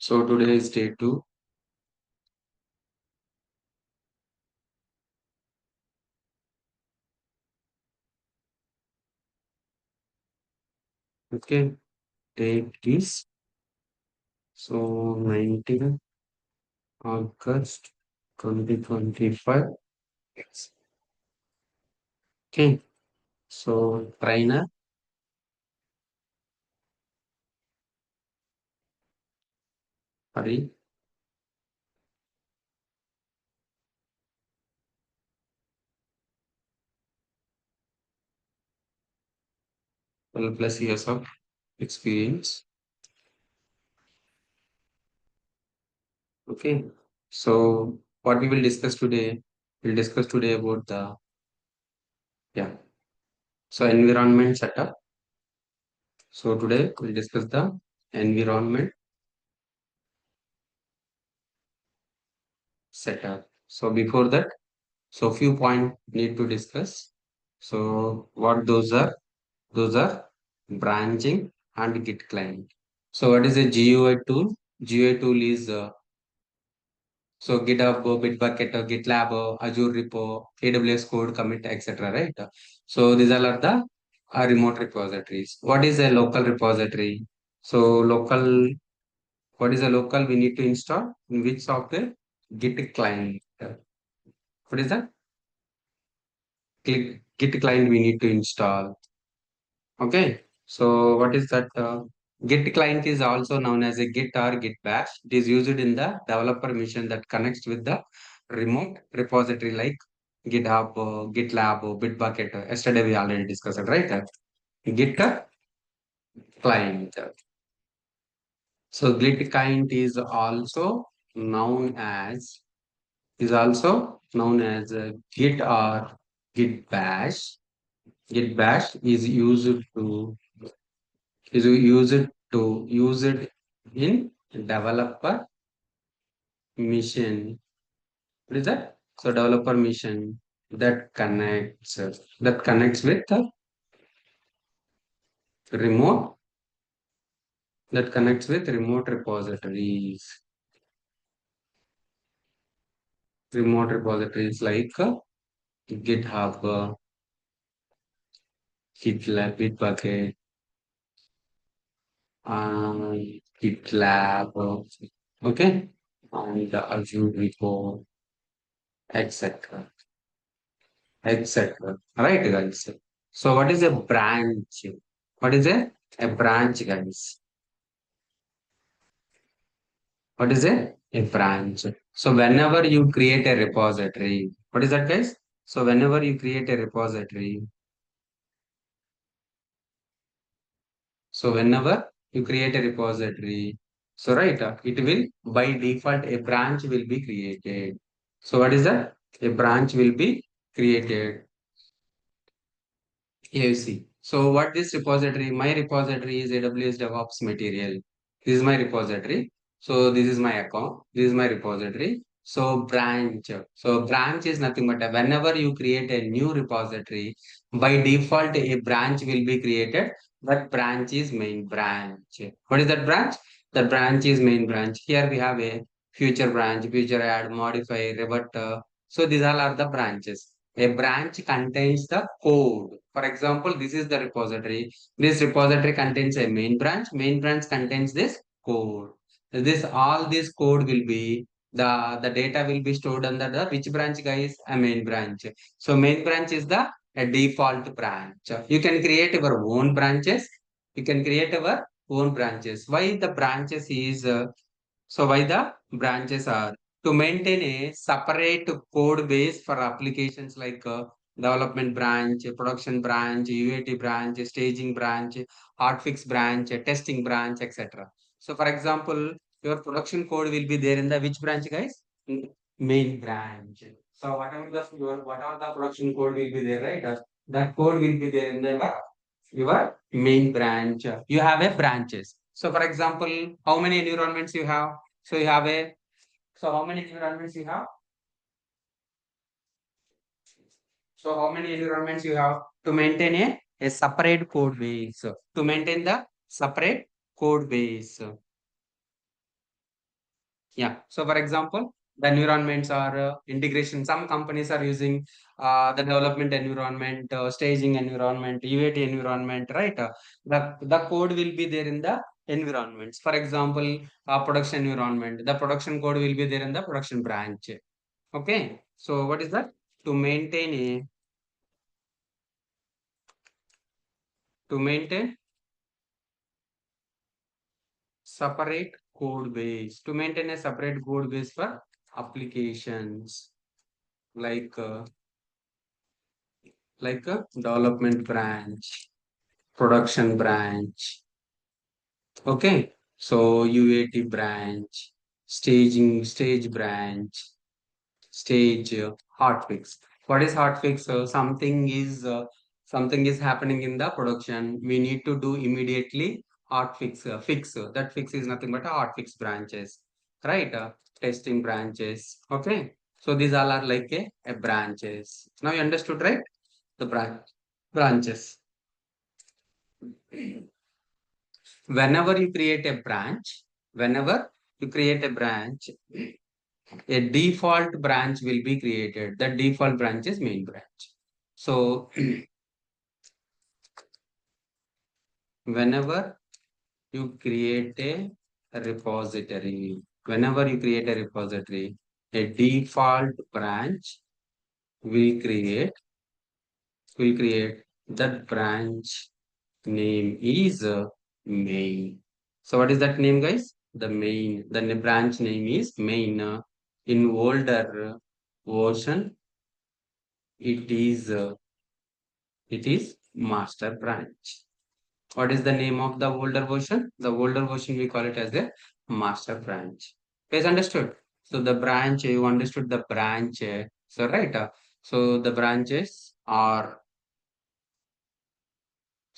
So today is day 2. Okay, date is 19th August 2025. Okay, so trainer, Hari, 12 plus years of experience. Okay, so what we will discuss today, we'll discuss today about the, yeah, so environment setup. So today we'll discuss the environment setup. So before that, so few points need to discuss. So what those are? Those are branching and Git client. So what is a GUI tool? GUI tool is so GitHub, Bitbucket, GitLab, Azure Repo, AWS code commit, etc. Right? So these all are the remote repositories. What is a local repository? So local, what is a local? We need to install in which software? Git client. What is that? Git client we need to install. Okay, so what is that? Git client is also known as a Git or Git bash. It is used in the developer machine that connects with the remote repository like GitHub, GitLab, Bitbucket. Yesterday we already discussed it, right? Git client. So Git client is also known as Git or Git bash. Git bash is used in developer mission. What is that? So developer mission that connects with the remote that connects with remote repositories. Remote repositories like GitHub, GitLab, Bitbucket, GitLab, okay, and the Azure repo, etc. etc. Right, guys. So, what is a branch? What is a branch, guys? What is a branch? So, whenever you create a repository, what is that, guys? So, whenever you create a repository, so whenever you create a repository, so right, it will by default a branch will be created. So, what is that? A branch will be created. AFC. So what this repository, my repository is AWS DevOps material. This is my repository. So this is my account. This is my repository. So branch. So branch is nothing but whenever you create a new repository, by default a branch will be created. That branch is main branch. What is that branch? The branch is main branch. Here we have a future branch, future add, modify, revert. So these all are the branches. A branch contains the code. For example, this is the repository. This repository contains a main branch. Main branch contains this code. All this code will be the data will be stored under the which branch, guys? A main branch. So main branch is the a default branch. You can create your own branches. You can create our own branches. Why the branches is so why the branches are to maintain a separate code base for applications like development branch, production branch, UAT branch, staging branch, hotfix branch, testing branch, etc. So for example, your production code will be there in the which branch, guys? Main branch. So whatever the production code will be there, right? That code will be there in the your main branch. You have a branches. So for example, how many environments you have? So you have a so how many environments you have? So how many environments you have to maintain a separate code base? To maintain the separate code base. Yeah. So for example, the environments are integration. Some companies are using the development environment, staging environment, UAT environment, right? The code will be there in the environments. For example, production environment, the production code will be there in the production branch. Okay. So what is that? To maintain a to maintain separate code base. To maintain a separate code base for applications like a development branch, production branch. Okay. So UAT branch, stage branch, stage hotfix. What is hotfix? Something is happening in the production. We need to do immediately hotfix fix. That fix is nothing but a hotfix branches, right? Testing branches. Okay. So these all are like a branches. Now you understood, right? The branches. Whenever you create a branch, whenever you create a branch, a default branch will be created. The default branch is main branch. So whenever you create a repository, whenever you create a repository, a default branch will create will create that branch name is main. So what is that name, guys? The main. The branch name is main. In older version, it is master branch. What is the name of the older version? The older version we call it as the master branch. Is understood? So the branch, you understood the branch. So right. So the branches are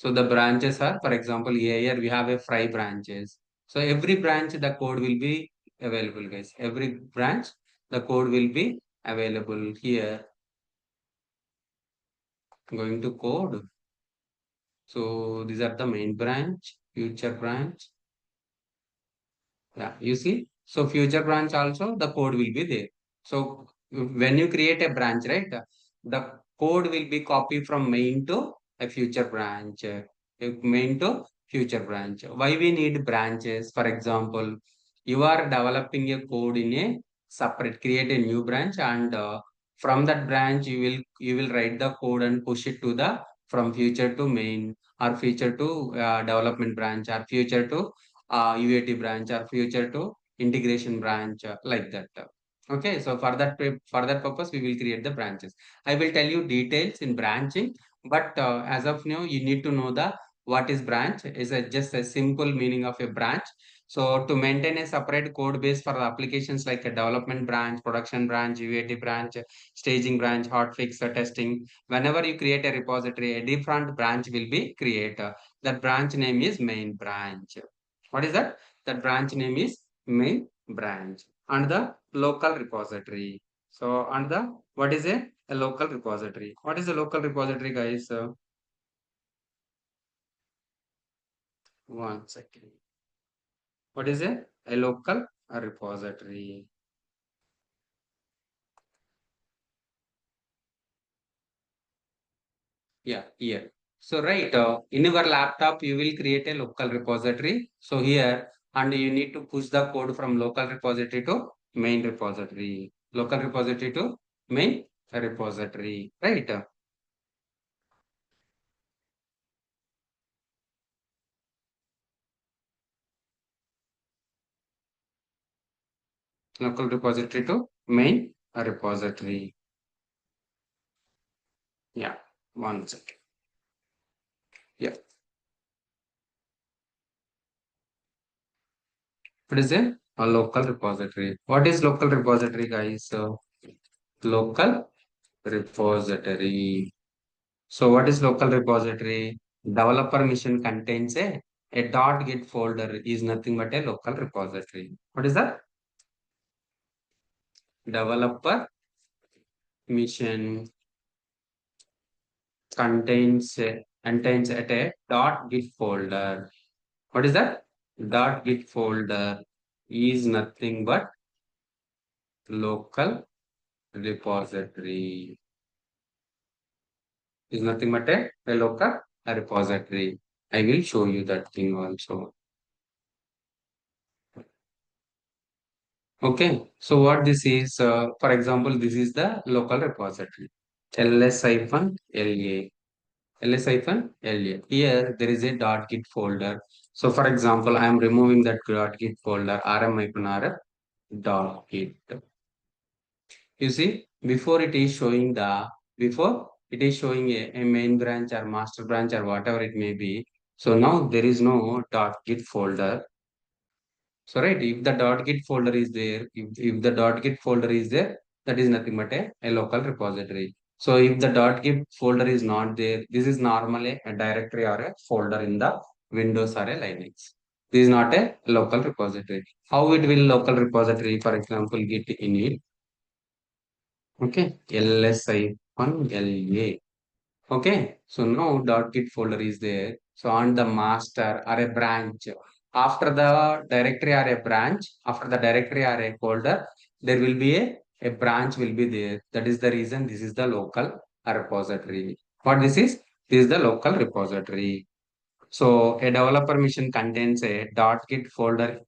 So the branches are, for example, here we have a five branches. So every branch, the code will be available, guys. Every branch, the code will be available here. Going to code. So these are the main branch, future branch. Yeah, you see. So future branch also, the code will be there. So when you create a branch, right, the code will be copied from main to a future branch. Main to future branch. Why we need branches? For example, you are developing a code in a separate, create a new branch, and from that branch you will write the code and push it to the from future to main, or future to development branch, or future to UAT branch, or future to integration branch, like that. Okay, so for that purpose, we will create the branches. I will tell you details in branching, but as of now, you need to know the what is branch. Is just a simple meaning of a branch. So to maintain a separate code base for the applications like a development branch, production branch, UAT branch, staging branch, hotfix, testing. Whenever you create a repository, a different branch will be created. That branch name is main branch. What is that? That branch name is main branch. And the local repository. So, and the what is a local repository? What is a local repository, guys? One second. What is a local repository? Yeah, here. So, right, in your laptop, you will create a local repository. So, here, and you need to push the code from local repository to main repository. Local repository to main repository, right? Local repository to main repository. Yeah, one second. Yeah, what is a local repository? What is local repository, guys? Local repository. So what is local repository? Developer mission contains a .git folder is nothing but a local repository. What is that? Developer mission contains at a .git folder. What is that? .git folder is nothing but local repository is nothing but a local repository. I will show you that thing also. Okay, so what this is, for example, this is the local repository, ls-la, ls-la. Here there is a .git folder. So for example, I am removing that .git folder, rm-rf .git. You see, before it is showing a main branch or master branch or whatever it may be. So now there is no .git folder. So right, if the .git folder is there, if the .git folder is there, that is nothing but a local repository. So if the .git folder is not there, this is normally a directory or a folder in the Windows or a Linux. This is not a local repository. How it will local repository? For example, git init. Okay, ls-la. Okay, so now .git folder is there. So on the master or a branch, after the directory or a branch, after the directory or a folder, there will be a branch will be there. That is the reason this is the local repository. What this is? This is the local repository. So a developer mission contains a .git folder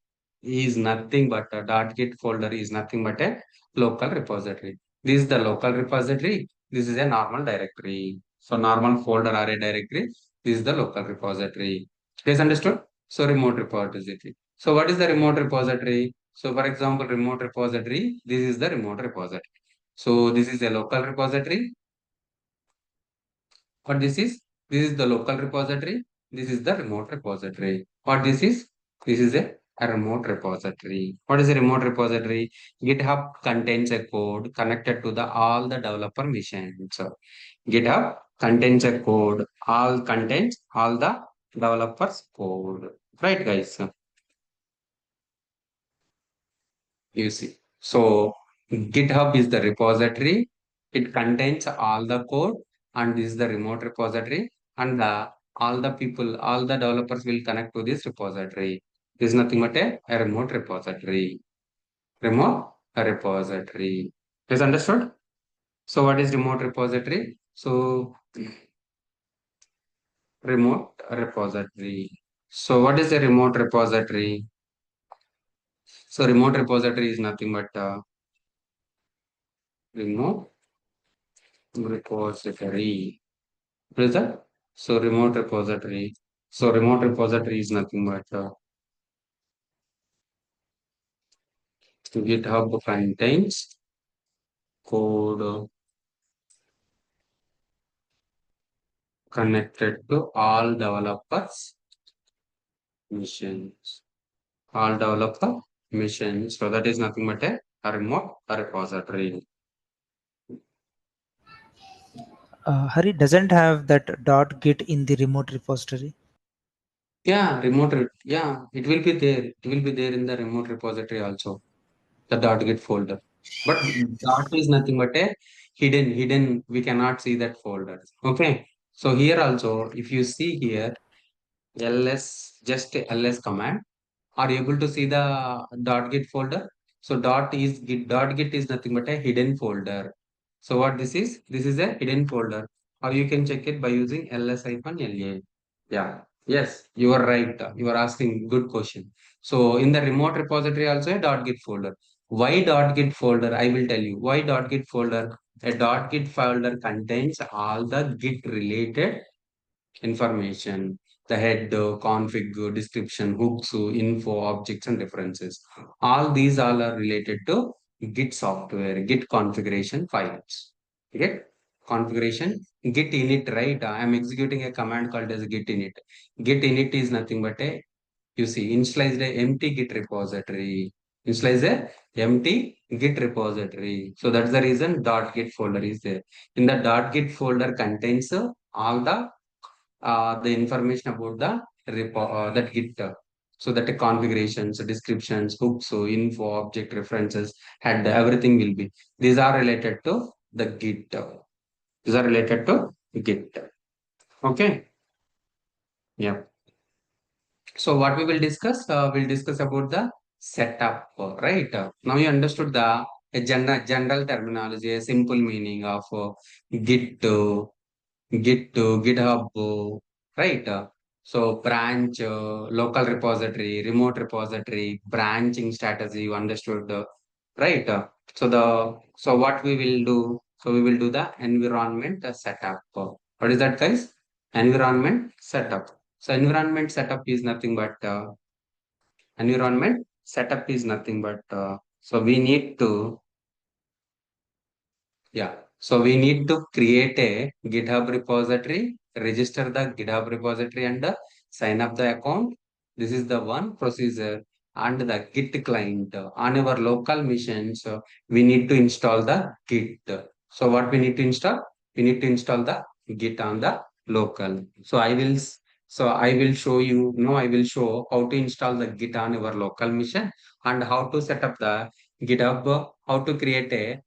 is nothing but a .git folder is nothing but a local repository. This is the local repository. This is a normal directory. So normal folder or a directory. This is the local repository. Is understood? So remote repository. So what is the remote repository? So for example, remote repository. This is the remote repository. So this is a local repository. What this is? This is the local repository. This is the remote repository. What this is? This is a remote repository. What is a remote repository? GitHub contains a code connected to the all the developer missions. So GitHub contains a code, all contains all the developers code. Right, guys? You see. So GitHub is the repository. It contains all the code, and this is the remote repository. And all the people, all the developers will connect to this repository. This is nothing but a remote repository. Remote repository. Is understood? So what is remote repository? So remote repository. So what is a remote repository? So remote repository is nothing but remote repository. What is that? So remote repository. So remote repository is nothing but GitHub contains code connected to all developers missions. All developer missions. So that is nothing but a remote repository. Hari doesn't have that .git in the remote repository. Yeah, yeah, it will be there. It will be there in the remote repository also. The .git folder. But dot is nothing but a hidden. We cannot see that folder. Okay. So here also, if you see here, just ls command are able to see the .git folder. So .git is nothing but a hidden folder. So what this is? This is a hidden folder. How you can check it by using ls-la. Yeah. Yes, you are right. You are asking good question. So in the remote repository also a .git folder. Why .git folder? I will tell you. Why .git folder? A .git folder contains all the Git related information, the head, config, description, hooks, info, objects, and references. All are related to Git software, Git configuration files. Git configuration, Git init, right? I am executing a command called as Git init. Git init is nothing but a, you see, initialize a empty Git repository. Initialize a empty Git repository. So that's the reason .git folder is there. In the .git folder contains all the information about the that Git. So that the configurations, descriptions, hooks, so info, object references, and everything will be. These are related to the Git. These are related to Git. Okay. Yeah. So what we will discuss? We'll discuss about the setup. Right. Now you understood the a general terminology, a simple meaning of Git, GitHub, right? So branch, local repository, remote repository, branching strategy, you understood, right? So what we will do? So we will do the environment setup. What is that, guys? Environment setup. So environment setup is nothing but so we need to yeah. So we need to create a GitHub repository, register the GitHub repository and sign up the account. This is the one procedure and the Git client. On our local machines, we need to install the Git. So what we need to install? We need to install the Git on the local. So I will show you, no, I will show how to install the Git on your local machine and how to set up the GitHub, how to create a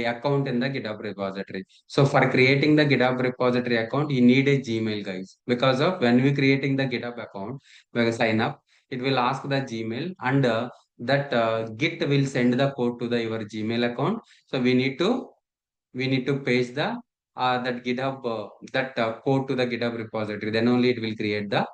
account in the GitHub repository. So for creating the GitHub repository account, you need a Gmail, guys. Because of when we creating the GitHub account, when we sign up, it will ask the Gmail and that Git will send the code to the your Gmail account. So we need to paste the that GitHub that code to the GitHub repository. Then only it will create the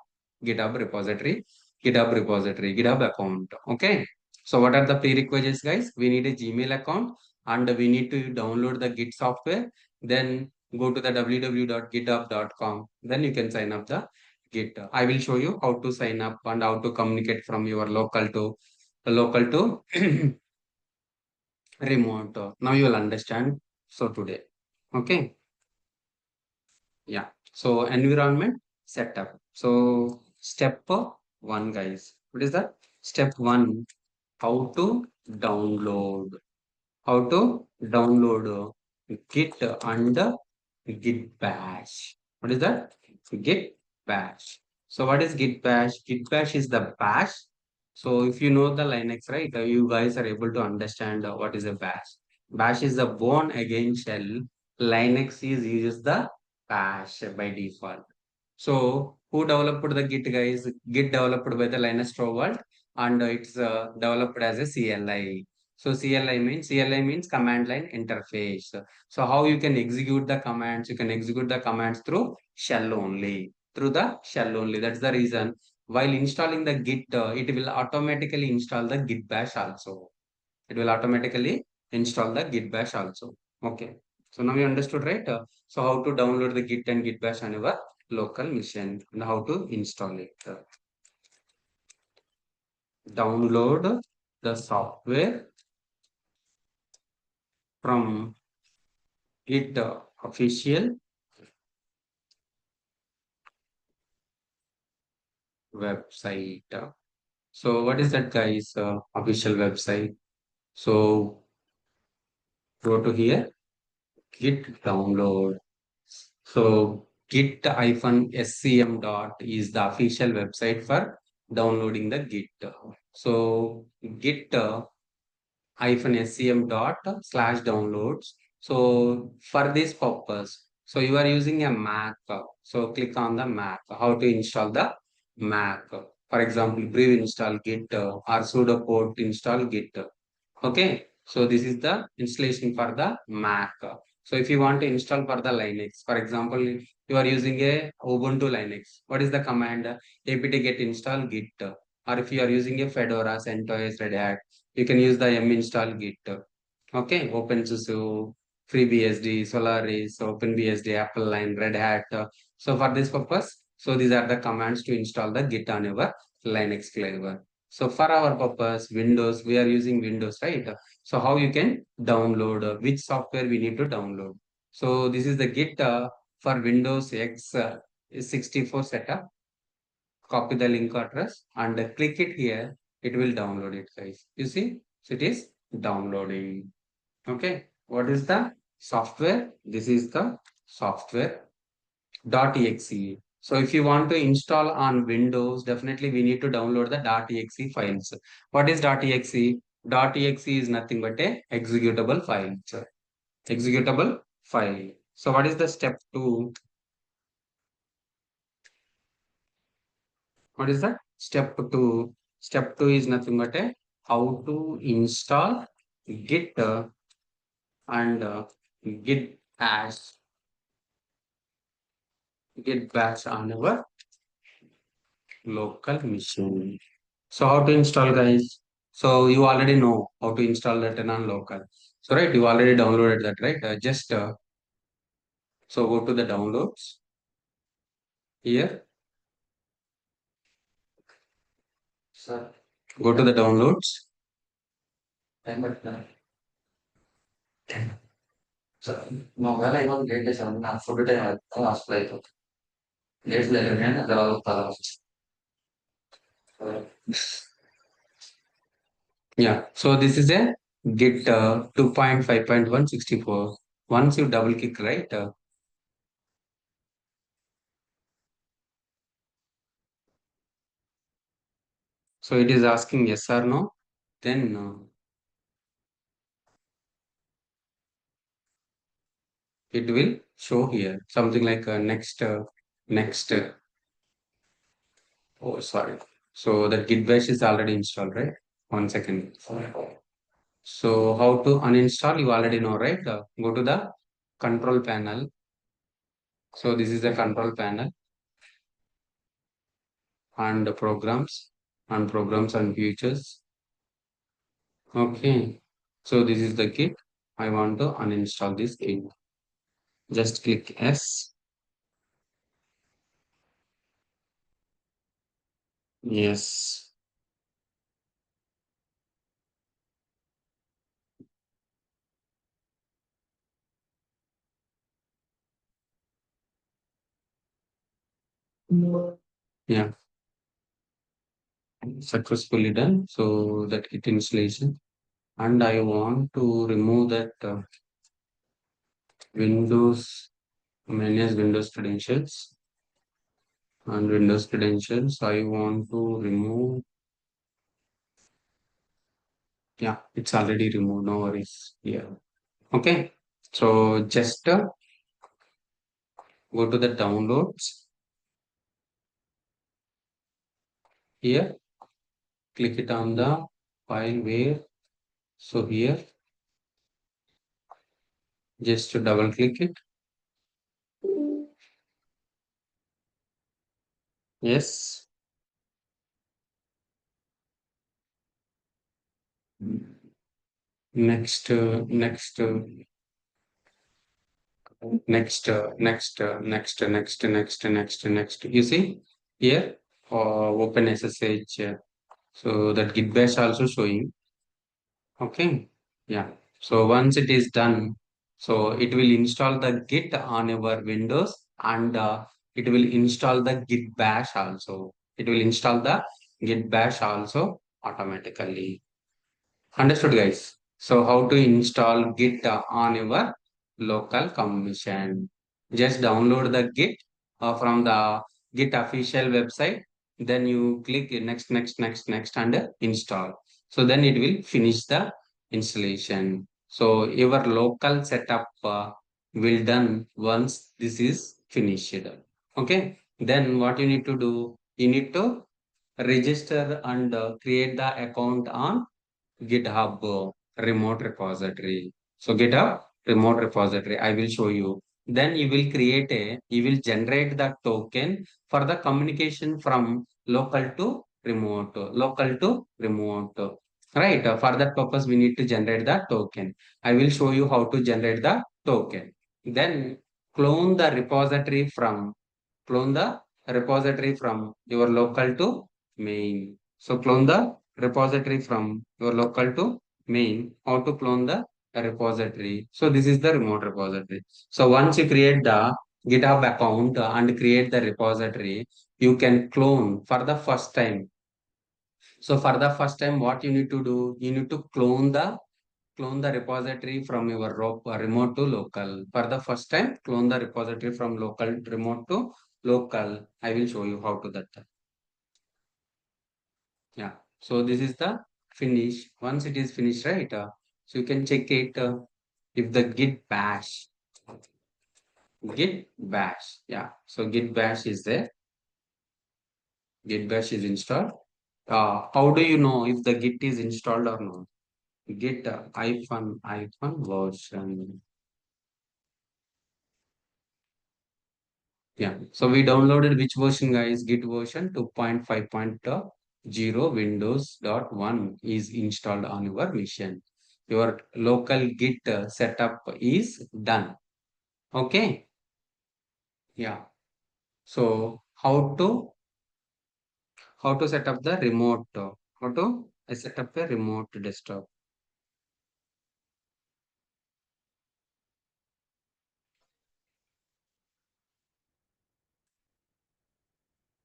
GitHub repository, GitHub account. Okay. So what are the prerequisites, guys? We need a Gmail account and we need to download the Git software. Then go to the www.github.com. Then you can sign up the Git. I will show you how to sign up and how to communicate from your local to remote. Now you will understand. So today, okay, yeah. So environment setup. So step one, guys. What is that? Step one, how to download. How to download Git and Git Bash. What is that? Git Bash. So what is Git Bash? Git Bash is the bash. So if you know the Linux, right, you guys are able to understand what is a bash. Bash is the born again shell. Linux is uses the bash by default. So who developed the Git, guys? Git developed by the Linus Torvald and it's developed as a CLI. So CLI means command line interface. So how you can execute the commands? You can execute the commands through shell only. Through the shell only. That's the reason. While installing the Git, it will automatically install the Git bash also. It will automatically install the Git bash also. Okay. So now you understood, right? So how to download the Git and Git bash on your local machine and how to install it. Download the software from Git official website. So what is that, guys? Official website. So go to here, Git download. So git-scm dot is the official website for downloading the Git. So git scm dot slash downloads. So for this purpose, so you are using a Mac. So click on the Mac. How to install the Mac? For example, brew install Git or sudo port install Git. Okay, so this is the installation for the Mac. So if you want to install for the Linux, for example, you are using a Ubuntu Linux. What is the command? apt get install git. Or if you are using a Fedora, CentOS, Red Hat, you can use the install git. Okay, OpenSUSE, FreeBSD, Solaris, OpenBSD, Apple Line, Red Hat. So for this purpose, so these are the commands to install the Git on your Linux flavor. So for our purpose, Windows, we are using Windows, right? So how you can download, which software we need to download. So this is the Git for Windows X 64 setup. Copy the link address and click it here. It will download it, guys. You see, so it is downloading. Okay, what is the software? This is the software .exe. So if you want to install on Windows, definitely we need to download the .exe files. What is .exe? .exe is nothing but a executable file. Executable file. So what is the step two? What is that? Step two. Step two is nothing but a how to install git and git bash, git bash on our local machine. So how to install, guys? So you already know how to install that on local. So right, you already downloaded that, right? Just so go to the downloads here. So go to the downloads. So mobile ಇನ್ನೊಂದು gate ನಾನು food time ಅಷ್ಟೇ ಆಯ್ತು gate yeah, so this is a git 2.5.164. Once you double click, right, so it is asking yes or no, then it will show here something like next oh sorry, so that git bash is already installed, right? 1 second. So how to uninstall, you already know, right? Go to the control panel. So this is the control panel and the programs and features. Okay, so this is the git. I want to uninstall this git. Just click yes. Yes. Yeah, successfully done. So that git installation. And I want to remove that Windows manage Windows credentials and Windows credentials. I want to remove. Yeah, it's already removed. No worries here. Okay. So just go to the downloads here. Click it on the file where. So here, just to double click it. Yes. Next, next. You see here, open SSH. So that git bash also showing. Okay. Yeah. So once it is done, so it will install the git on your Windows and it will install the git bash also. It will install the git bash also automatically. Understood, guys? So how to install Git on your local commission? Just download the Git from the Git official website. Then you click next, and install. So then it will finish the installation. So your local setup will done once this is finished. Okay. Then what you need to do? You need to register and create the account on GitHub remote repository. So GitHub remote repository, I will show you. Then you will generate the token for the communication from local to remote. Right. For that purpose, we need to generate the token. I will show you how to generate the token. Then clone the repository from clone the repository from your local to main. So clone the repository from your local to main. How to clone the repository? So this is the remote repository. So once you create the GitHub account and create the repository, you can clone for the first time. So for the first time, what you need to do? You need to clone the repository from your remote to local. For the first time, clone the repository from local remote to local. I will show you how to that. Yeah. So this is the finish. Once it is finished, right? So you can check it if the git bash. Yeah. So git bash is there. Git bash is installed. How do you know if the git is installed or not? git hyphen version. Yeah. So we downloaded which version, guys? Git version 2.5.0 Windows.1 is installed on your machine. Your local Git setup is done. Okay. Yeah. So how to set up the remote? How to set up a remote desktop?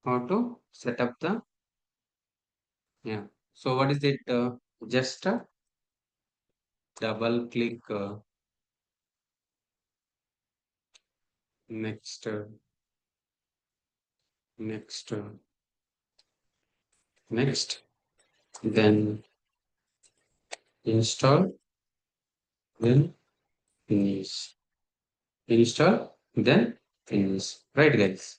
How to set up the yeah. So what is it? Just double click next next next. Then install, then finish. Install, then finish. Right, guys?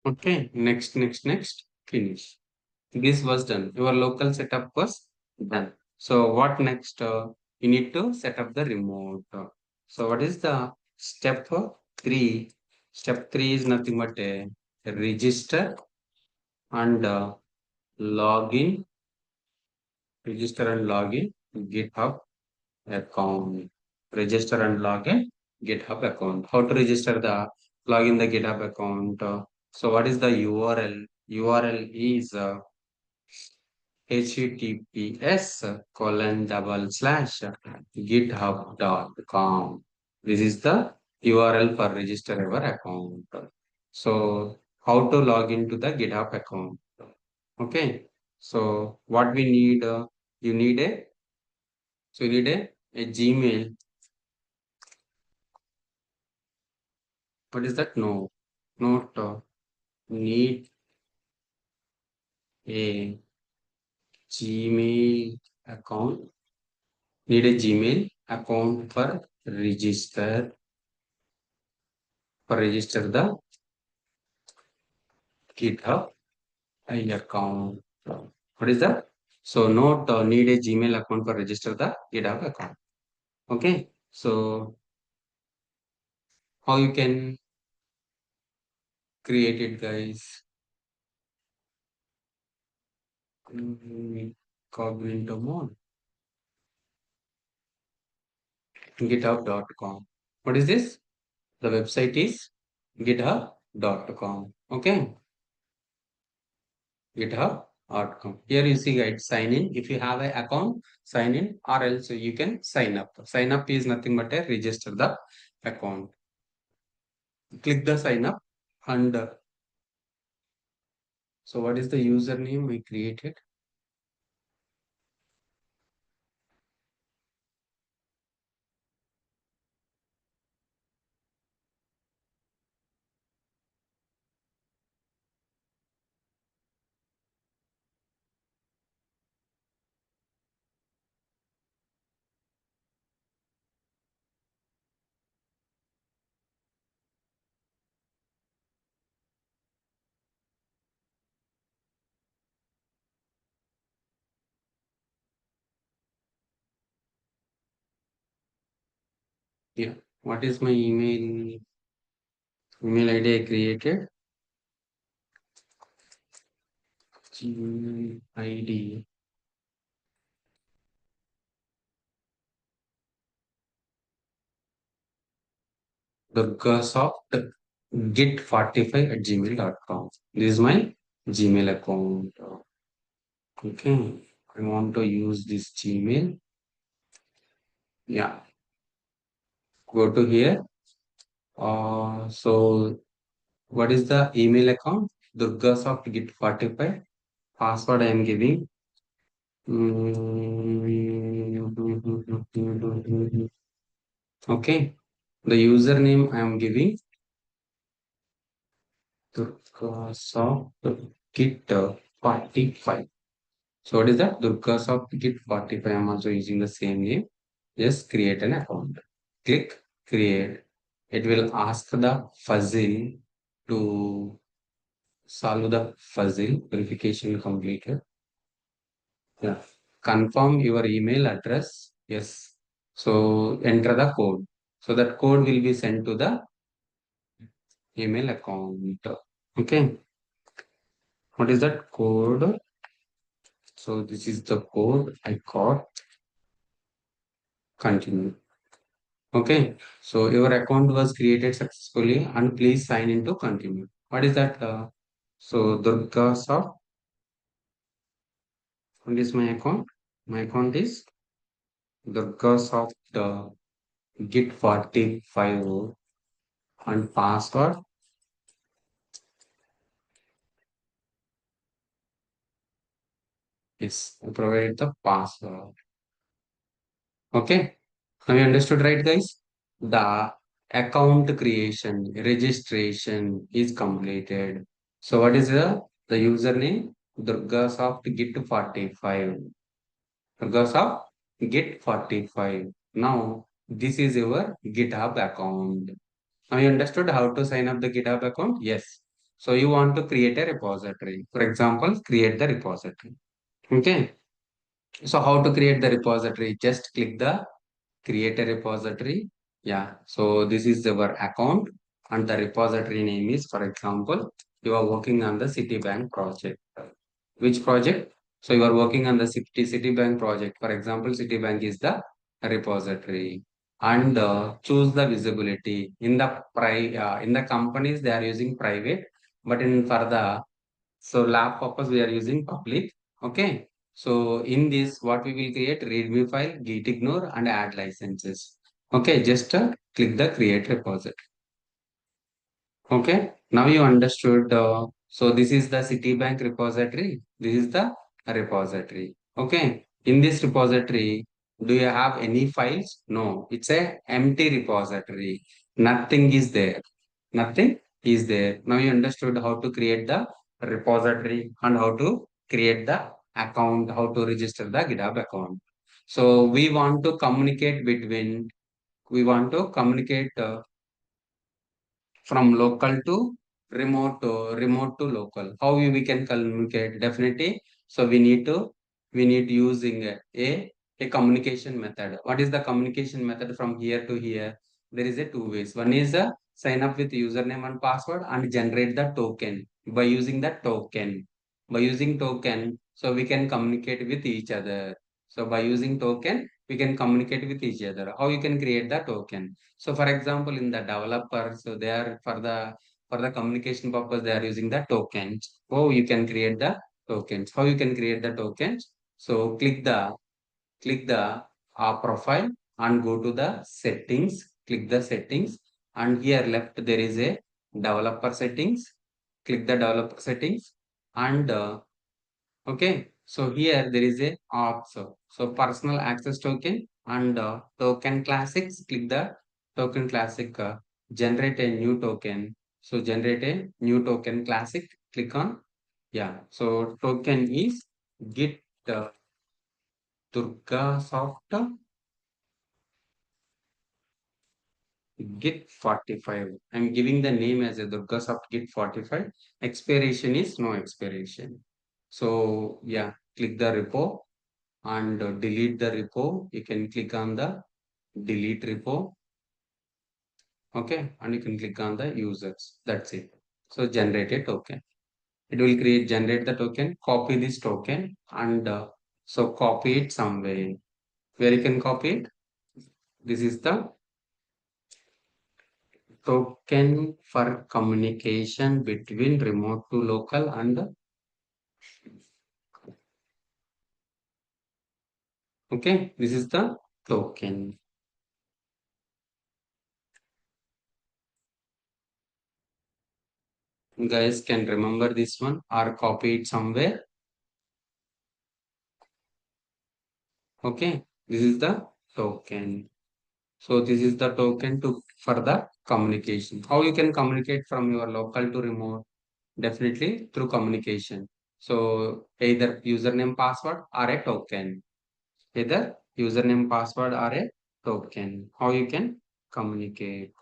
Okay, next, finish. This was done. Your local setup was done. So what next? You need to set up the remote. So what is the step three? Step three is nothing but a register and login. Register and login. GitHub account. Register and login GitHub account. How to register the login the GitHub account? So what is the URL? URL is https://github.com. This is the URL for register our account. So how to log into the GitHub account? Okay. So what we need? You need a a Gmail. What is that? No, not need a Gmail account. Need a Gmail account for register the GitHub account. What is that? So not need a Gmail account for register the GitHub account. Okay. So how you can create it, guys? Cognito mode. GitHub.com. What is this? The website is github.com. Okay, github.com. Here you see, guys, sign in. If you have an account, sign in, or else you can sign up. Sign up is nothing but a register the account. Click the sign up, and so what is the username we created? Yeah. What is my email ID I created? Gmail ID. Durgasoft git45@gmail.com. This is my Gmail account. Okay, I want to use this Gmail. Yeah, go to here. So what is the email account? Durgasoft git45. Password I am giving. Okay, The username I am giving DurgaSoft Git 45. So what is that? DurgaSoft Git 45. I'm also using the same name. Just create an account. Click create. It will ask the fuzzle to solve the fuzzle verification completed. Yeah. Confirm your email address. Yes. So enter the code. So that code will be sent to the email account. Okay. What is that code? So this is the code I got. Continue. Okay. So your account was created successfully and please sign in to continue. What is that? So DurgaSoft. What is my account? My account is DurgaSoft Git 45 and password. Yes, I provided the password. Okay. Have you understood, right, guys? The account creation, registration is completed. So what is the username? DurgaSoft Git 45. DurgaSoft Git 45. Now, this is your GitHub account. Now you understood how to sign up the GitHub account? Yes. So you want to create a repository. For example, create the repository. Okay. So how to create the repository? Just click the create a repository. Yeah. So this is our account and the repository name is, for example, you are working on the Citibank project. Which project? So you are working on the Citibank project. For example, Citibank is the repository. And choose the visibility in the in the companies they are using private, but in for the so lab purpose we are using public. Okay. So in this, what we will create readme file, git ignore and add licenses. Okay. Just click the create repository. Okay. Now you understood. So this is the Citibank repository. This is the repository. Okay. In this repository, do you have any files? No. It's a empty repository. Nothing is there. Nothing is there. Now you understood how to create the repository and how to create the account, how to register the GitHub account. So we want to communicate from local to remote to local. How we can communicate? Definitely. So we need using a communication method. What is the communication method from here to here? There is a two ways. One is sign up with username and password and generate the token by using the token. By using token, so we can communicate with each other. So by using token, we can communicate with each other. How you can create the token? So for example, in the developer, so they are for the communication purpose, they are using the tokens. Oh, you can create the tokens. How you can create the tokens? So click the profile and go to the settings. Click the settings and here left there is a developer settings. Click the developer settings and okay, so here there is a also. So personal access token and token classics. Click the token classic, generate a new token. So generate a new token classic. Click on, yeah. So token is Git DurgaSoft Git 45. I'm giving the name as a DurgaSoft Git 45. Expiration is no expiration. So yeah, click the repo and delete the repo. You can click on the delete repo. Okay. And you can click on the users. That's it. So generate a token. It will generate the token, copy this token and so copy it somewhere. Where you can copy it? This is the token for communication between remote to local and okay. This is the token. You guys can remember this one or copy it somewhere. Okay, this is the token. So this is the token to for the communication. How you can communicate from your local to remote? Definitely through communication. So either username password or a token. Either username password or a token. How you can communicate?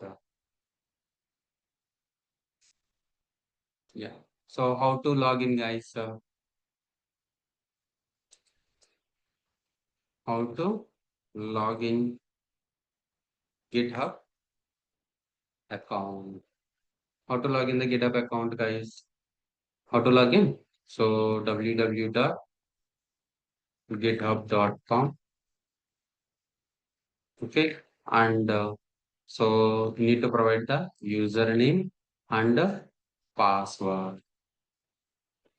Yeah. So how to log in, guys? How to log in GitHub account? How to log in the GitHub account, guys? How to log in? So www.github.com. Okay. And so you need to provide the username and password.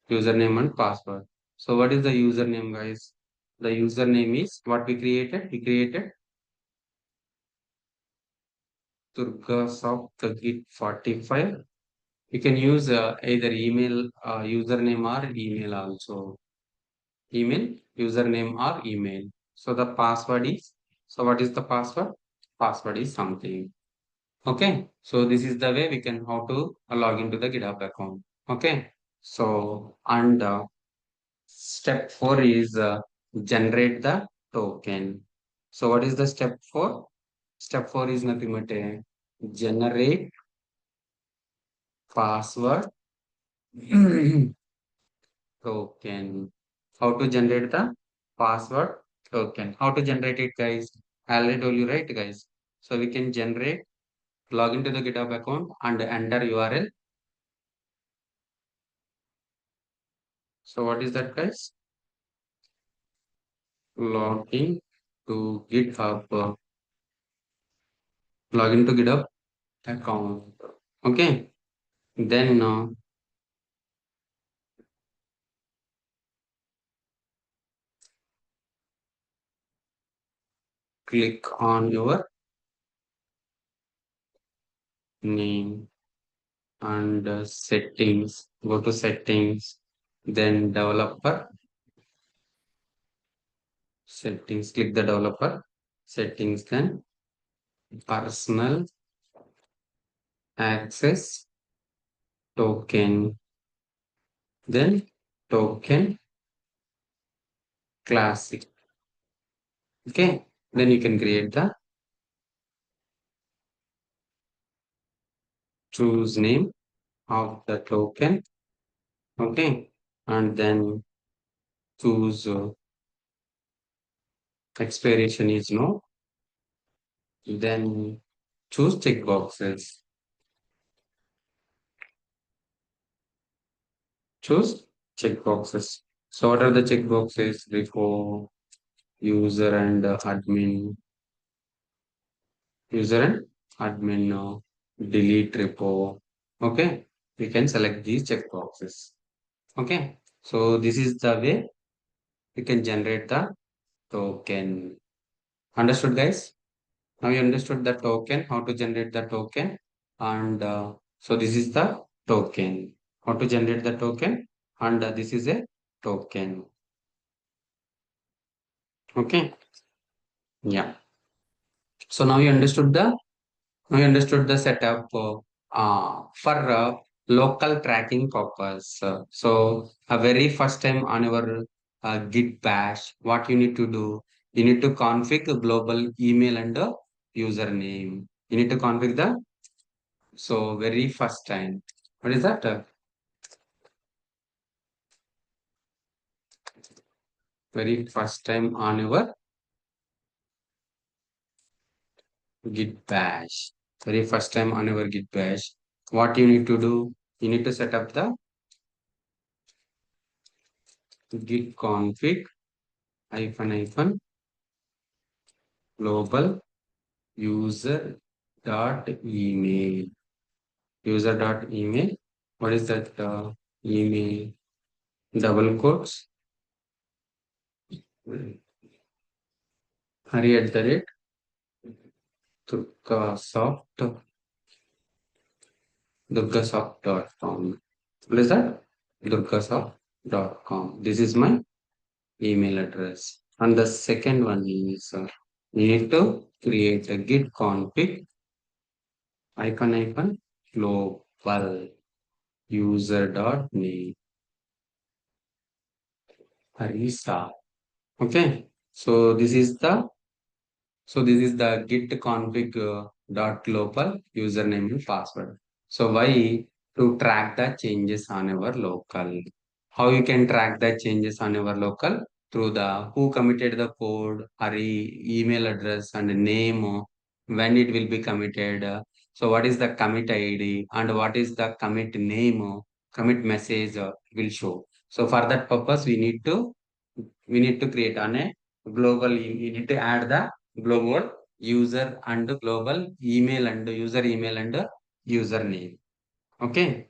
Username and password. So what is the username, guys? The username is what we created. We created DURGASOFT Git 45. You can use either email username or email also. Email, username or email. So the password is, so what is the password? Password is something. Okay. So this is the way we can how to log into the GitHub account. Okay. So, and step 4 is generate the token. So what is the step 4? Step 4 is nothing but a generate password token. How to generate the password token? How to generate it, guys? I already told you, right, guys? So we can generate, log into the GitHub account and enter URL. So what is that, guys? Log in to GitHub, log into GitHub account. Okay. Then click on your name and settings. Go to settings, then developer settings. Click the developer settings, then personal access token, then token classic. Okay, then you can create the choose name of the token. Okay, and then choose expiration is no, then choose checkboxes. Choose checkboxes. So what are the checkboxes? Before user and admin, user and admin, delete repo. Okay, we can select these checkboxes. Okay, so this is the way we can generate the token. Understood, guys? Now you understood the token, how to generate the token, and so this is the token. How to generate the token, and this is a token. Okay, yeah. So now you understood the setup for local tracking purpose. So a very first time on your Git bash, what you need to do, you need to config a global email and username. You need to config the so very first time. What is that? Very first time on your Git bash. Very first time on your Git bash. What you need to do? You need to set up the git config hyphen global user dot email. User dot email. What is that email? Double quotes. Hurry at the rate Durgasoft Durgasoft.com. What is that? Durgasoft.com. This is my email address. And the second one is you need to create a git config icon global user dot name Harisa. Okay. So this is the git config dot global username and password. So why? To track the changes on our local. How you can track the changes on our local? Through the who committed the code, email address and name, when it will be committed. So what is the commit ID and what is the commit name, commit message will show. So for that purpose, we need to create on a global, we need to add the global user and global email and username. Okay.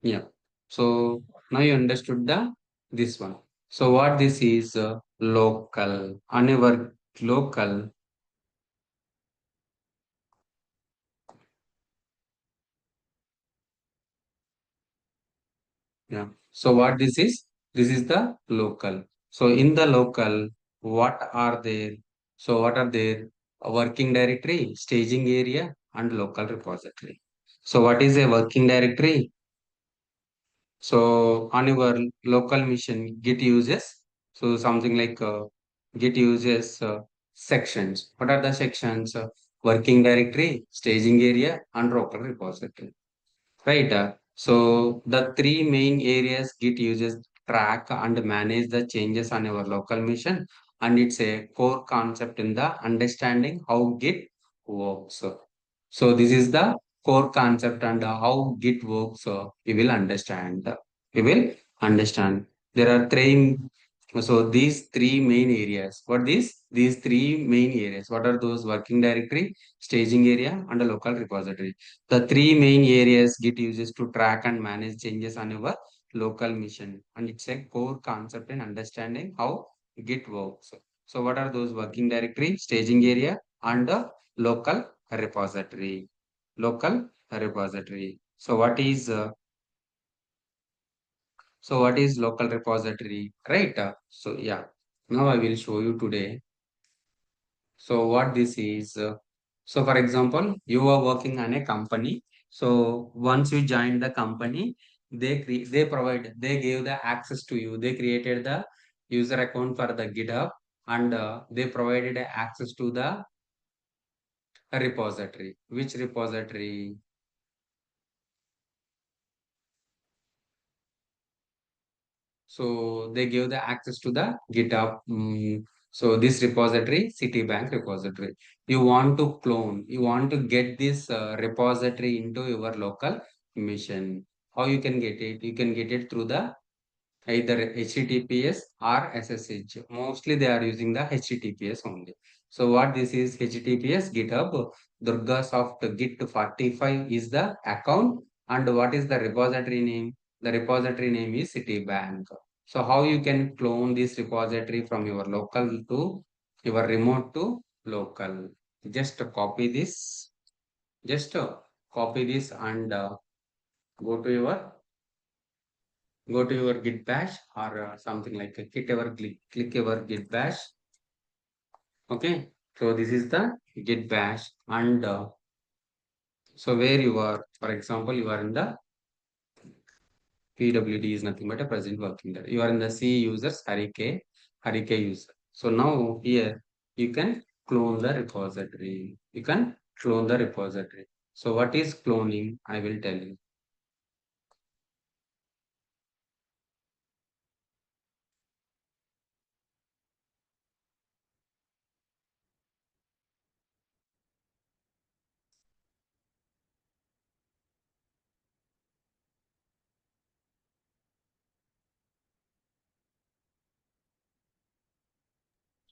Yeah. So now you understood the this one. So what this is local on our local. Yeah. So what this is? This is the local. So in the local, what are there? So what are there? A working directory, staging area, and local repository. So what is a working directory? So on your local machine, Git uses so something like Git uses sections. What are the sections? Working directory, staging area, and local repository. Right. So the three main areas Git uses track and manage the changes on our local machine, and it's a core concept in the understanding how Git works. So this is the core concept and how Git works. We will understand. We will understand. There are three. So these three main areas. What these three main areas? What are those? Working directory, staging area, and a local repository. The three main areas Git uses to track and manage changes on your local machine, and it's a core concept in understanding how Git works. So, what are those? Working directory, staging area, and the local repository. Local repository. So what is local repository? Right. So yeah. Now I will show you today. So what this is, so for example, you are working on a company. So once you join the company, they gave the access to you. They created the user account for the GitHub, and they provided access to the repository. Which repository? So they give the access to the GitHub. So this repository, Citibank repository. You want to get this repository into your local machine. How you can get it? You can get it through the either HTTPS or SSH. Mostly they are using the HTTPS only. So what this is HTTPS GitHub DurgaSoft Git 45 is the account, and what is the repository name? The repository name is Citibank. So how you can clone this repository from your local to your remote to local? Just copy this. Just copy this and go to your git bash or something like a click your git bash. Okay, so this is the git bash, and so where you are, for example, you are in the pwd is nothing but a present working there. You are in the c users harike user. So now here you can clone the repository. You can clone the repository. So what is cloning? I will tell you.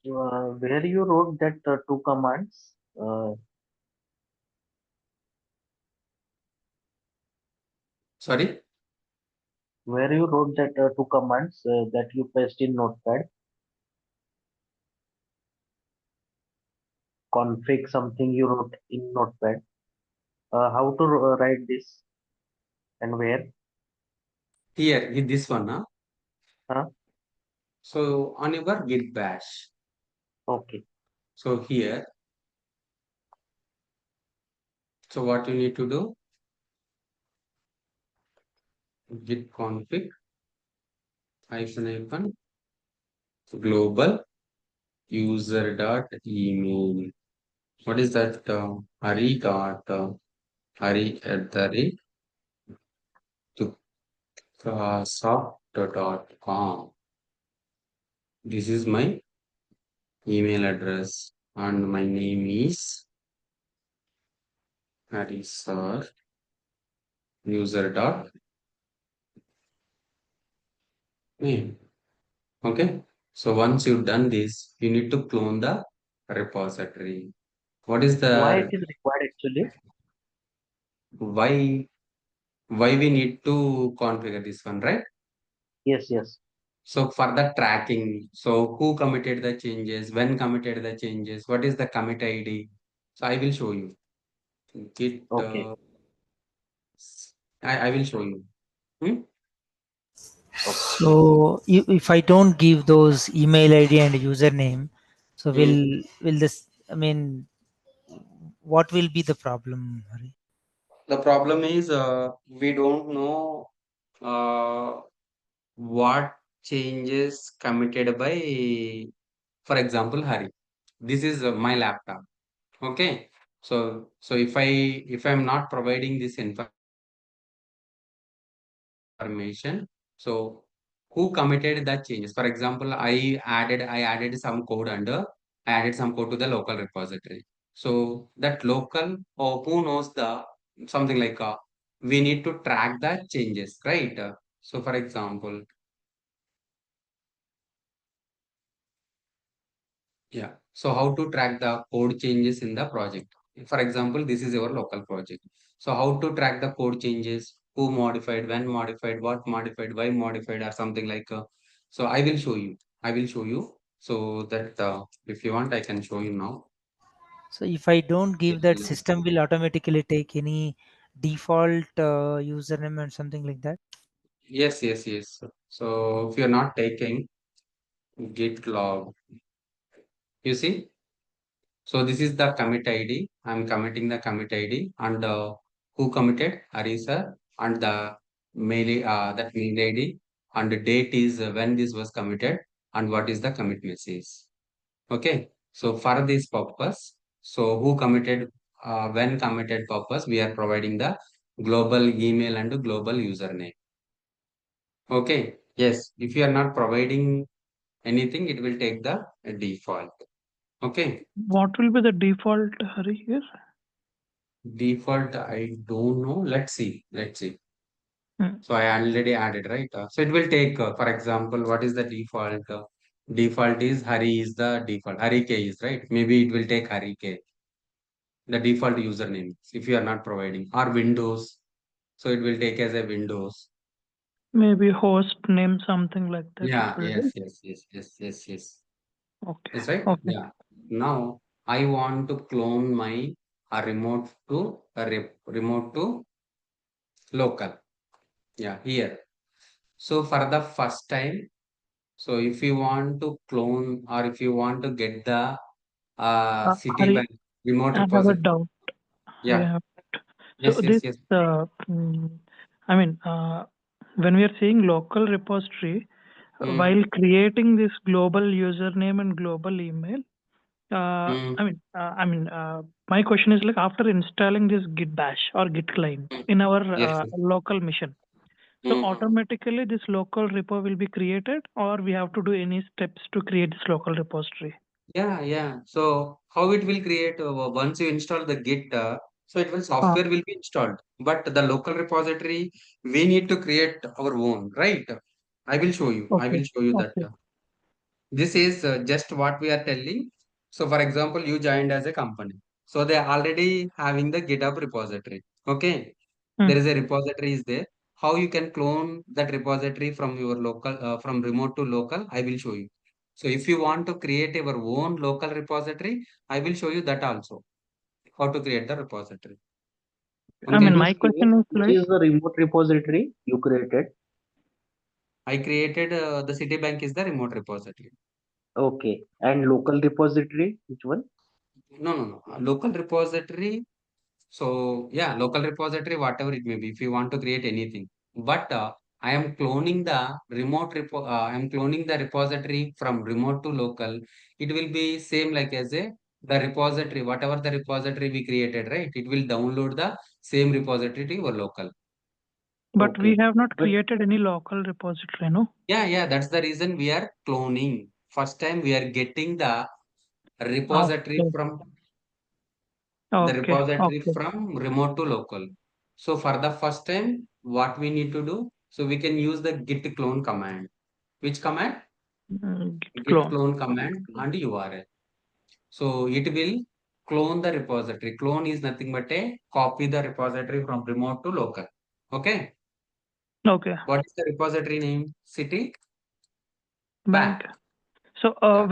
Where you wrote that two commands, Sorry. where you wrote that two commands that you paste in Notepad, config something you wrote in Notepad. How to write this and where? Here, with this one, huh? Huh? So on your git bash. Okay. So here, so what you need to do, git config hyphen global user dot email. What is that? Hari at the rate to soft.com. This is my email address and my name is Hari sir user dot name. Okay. So once you've done this, you need to clone the repository. What is Why it the is required actually? why why we need to configure this one, right? Yes, yes. So for the tracking, so who committed the changes, when committed the changes, what is the commit ID? So I will show you. Git, Okay. I will show you. Hmm? Okay. So if I don't give those email ID and username, so Hmm. will this? I mean, what will be the problem, Hari? The problem is we don't know uh, what changes committed by, for example, Hari. This is my laptop. Okay. So if I'm not providing this information, so who committed that changes? For example, I added some code I added some code to the local repository. So that local or who knows the something like we need to track the changes, right? So for example, yeah. So how to track the code changes in the project? For example, this is your local project. So how to track the code changes? Who modified, when modified, what modified, why modified, or something like. So I will show you. I will show you. So that if you want, I can show you now. So if I don't give that, system will automatically take any default username and something like that. Yes, yes, yes. So if you're not taking git log, you see. So this is the commit ID. I'm committing the commit ID and who committed? Arisa and the that mail ID and the date is when this was committed and what is the commit message. Okay. So for this purpose, so who committed when committed purpose, we are providing the global email and global username. Okay. Yes. If you are not providing anything, it will take the default. Okay. What will be the default, Hari, here? Default, I don't know. Let's see. Let's see. Hmm. So I already added, right? So it will take, for example, what is the default? Default is Hari is the default. Hari K is right. Maybe it will take Hari K, the default username, if you are not providing, or Windows. So it will take as a Windows. Maybe host name, something like that it Yeah. will Yes. be. Yes. Yes. Yes. Yes. Yes. Okay. That's right. Okay. Yeah. Now I want to clone my remote to local. Yeah. Here. So for the first time, so if you want to clone or if you want to get the city by Hari, remote I have a repository, doubt. Hari, I yeah, have. So yes, yes, this, yes. I mean, when we are saying local repository, Mm, while creating this global username and global email, mm, my question is like after installing this Git bash or Git client mm, in our yes, yes. local machine, so Mm. automatically this local repo will be created, or we have to do any steps to create this local repository? Yeah, yeah. So how it will create once you install the Git, so it will Uh, software will be installed, but the local repository we need to create our own, right? I will show you. I okay. will show you that. Okay. This is just what we are telling. So, for example, you joined as a company. So they are already having the GitHub repository. Okay. There Hmm. is a repository is there. How you can clone that repository from your local, from remote to local, I will show you. So if you want to create your own local repository, I will show you that also. How to create the repository. I Can mean, Okay. you my say question is which like, is the remote repository you created? I created the Citibank is the remote repository. Okay. And local repository, which one? No. Local repository. So yeah, local repository, whatever it may be, if you want to create anything. But I am cloning the I am cloning the repository from remote to local. It will be same like as the repository, whatever the repository we created, right? It will download the same repository to your local. But we Okay. have not But created any local repository, no? Yeah, that's the reason we are cloning. First time we are getting the repository Okay. from Okay. Okay. remote to local. So for the first time, what we need to do, so we can use the git clone command. Which command? Git Git clone. clone command and URL. So it will clone the repository. Clone is nothing but a copy the repository from remote to local. Okay. Okay. What is the repository name? City Bank. Bank. So Yeah.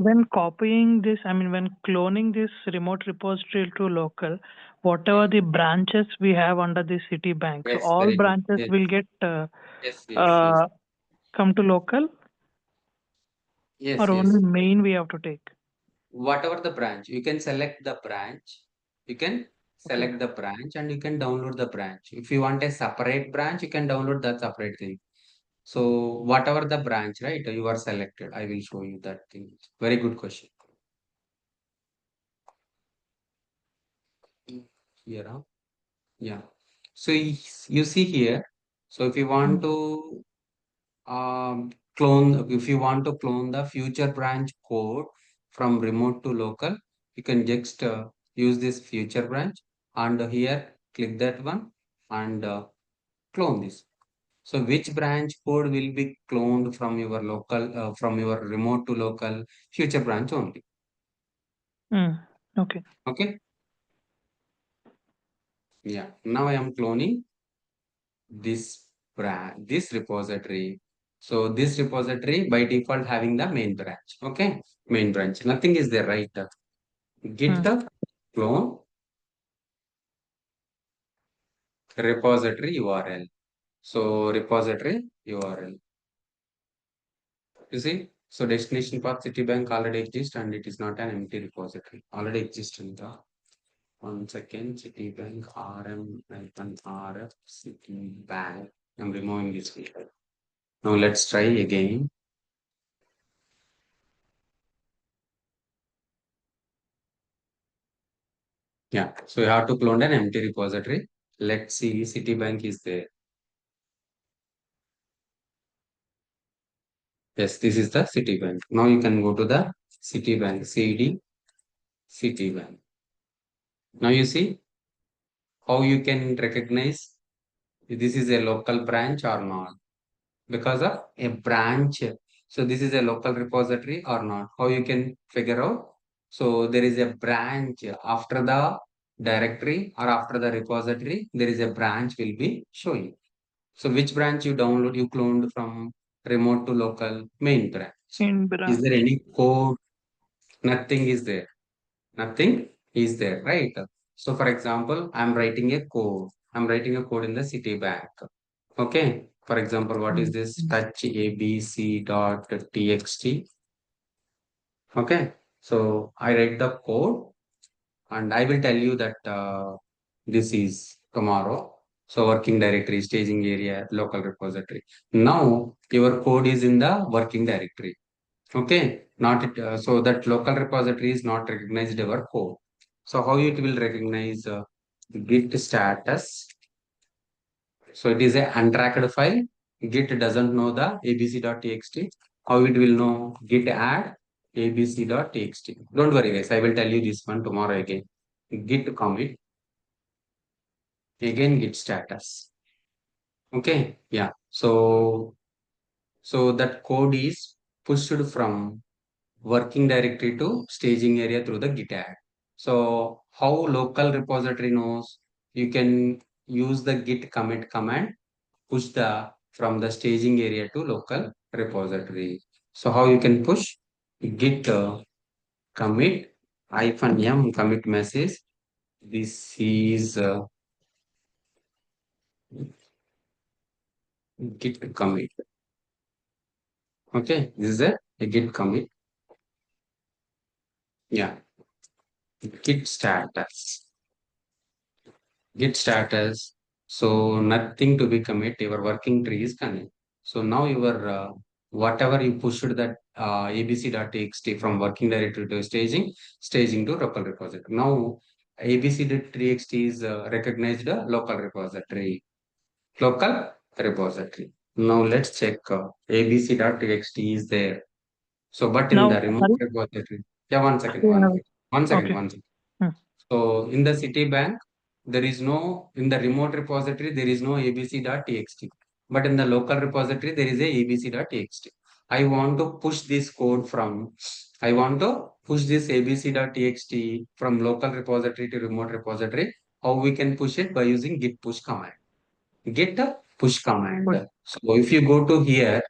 when copying this, I mean when cloning this remote repository to local, whatever the branches we have under the Citibank, so Yes, all very good. branches Yes, will get yes. come to local, Yes, or only yes. main we have to take. Whatever the branch, you can select the branch. You can Okay. select the branch and you can download the branch. If you want a separate branch, you can download that separate thing. So whatever the branch, right, you are selected. I will show you that thing. Very good question. Here, huh? Yeah. So you see here. So if you want to if you want to clone the future branch code from remote to local, you can just use this future branch and here click that one and clone this. So which branch code will be cloned from your local, from your remote to local future branch only. Okay. Okay. Yeah. Now I am cloning this repository. So this repository by default having the main branch. Okay. Main branch. Nothing is there, right? Git the clone repository URL. So repository URL. You see? So destination path Citibank already exists and it is not an empty repository. Already exists in the 1 second Citibank RM-RF Citibank. I'm removing this filter. Now let's try again. Yeah, so you have to clone an empty repository. Let's see, Citibank is there. Yes, this is the Citibank. Now you can go to the Citibank, CD, Citibank. Now you see how you can recognize this is a local branch or not because of a branch. So this is a local repository or not. How you can figure out? So there is a branch after the directory or after the repository, there is a branch will be showing. So which branch you download, you cloned from remote to local main branch. In Is there branch. any code? Nothing is there. Nothing is there, right? So for example, I'm writing a code. I'm writing a code in the Citibank. Okay. For example, what is this? Touch abc.txt. Okay. So I write the code and I will tell you that this is tomorrow. So working directory, staging area, local repository. Now your code is in the working directory. Okay, not it, so that local repository is not recognized our code. So how it will recognize git status? So it is a untracked file. Git doesn't know the abc.txt. How it will know? Git add abc.txt. Don't worry, guys. I will tell you this one tomorrow again. Git commit again git status. Okay, yeah. So that code is pushed from working directory to staging area through the git add. So how local repository knows? You can use the git commit command, push the from the staging area to local repository. So how you can push? Git commit -m commit message. This is git commit. Okay, this is a git commit. Yeah, git status. Git status. So nothing to be commit. Your working tree is commit. So now your whatever you pushed that abc.txt from working directory to staging to local repository. Now abc.txt is recognized a local repository. Local repository. Now let's check abc.txt is there. So but in Now, the remote repository. Yeah, one second, yeah, one second, okay. one second. Hmm. So in the Citibank, there is no, in the remote repository, there is no abc.txt. But in the local repository, there is a abc.txt. I want to push this code from, I want to push this abc.txt from local repository to remote repository. How we can push it? By using git push command. Git push command. So if you go to here,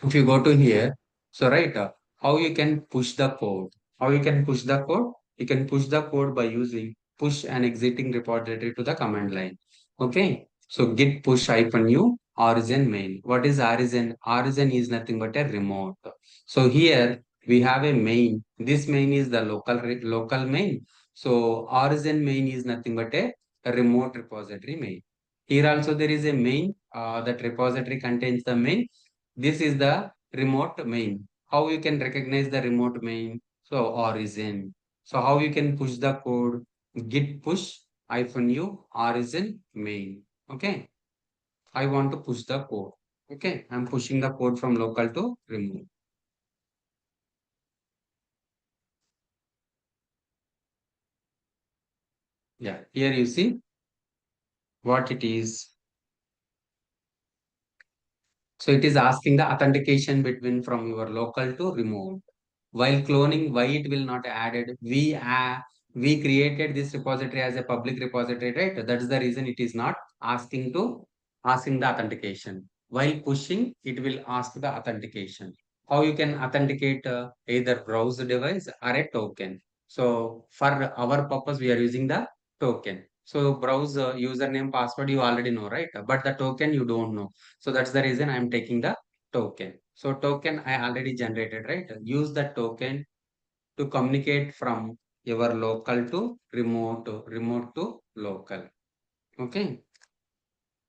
if you go to here, so right, how you can push the code? How you can push the code? You can push the code by using push an exiting repository to the command line. Okay. So git push hyphen u origin main. What is origin? Origin is nothing but a remote. So here we have a main. This main is the local main. So origin main is nothing but a remote repository main. Here also there is a main. That repository contains the main. This is the remote main. How you can recognize the remote main? So origin. So how you can push the code? Git push hyphen u origin main. Okay. I want to push the code. Okay. I'm pushing the code from local to remote. Yeah. Here you see what it is. So it is asking the authentication between from your local to remote. While cloning, why it will not added? We created this repository as a public repository, right? That's the reason it is not asking the authentication. While pushing, it will ask the authentication. How you can authenticate either browser device or a token. So for our purpose, we are using the token. So browse username password you already know, right? But the token you don't know. So that's the reason I'm taking the token. So token I already generated, right? Use the token to communicate from your local to remote to local. Okay.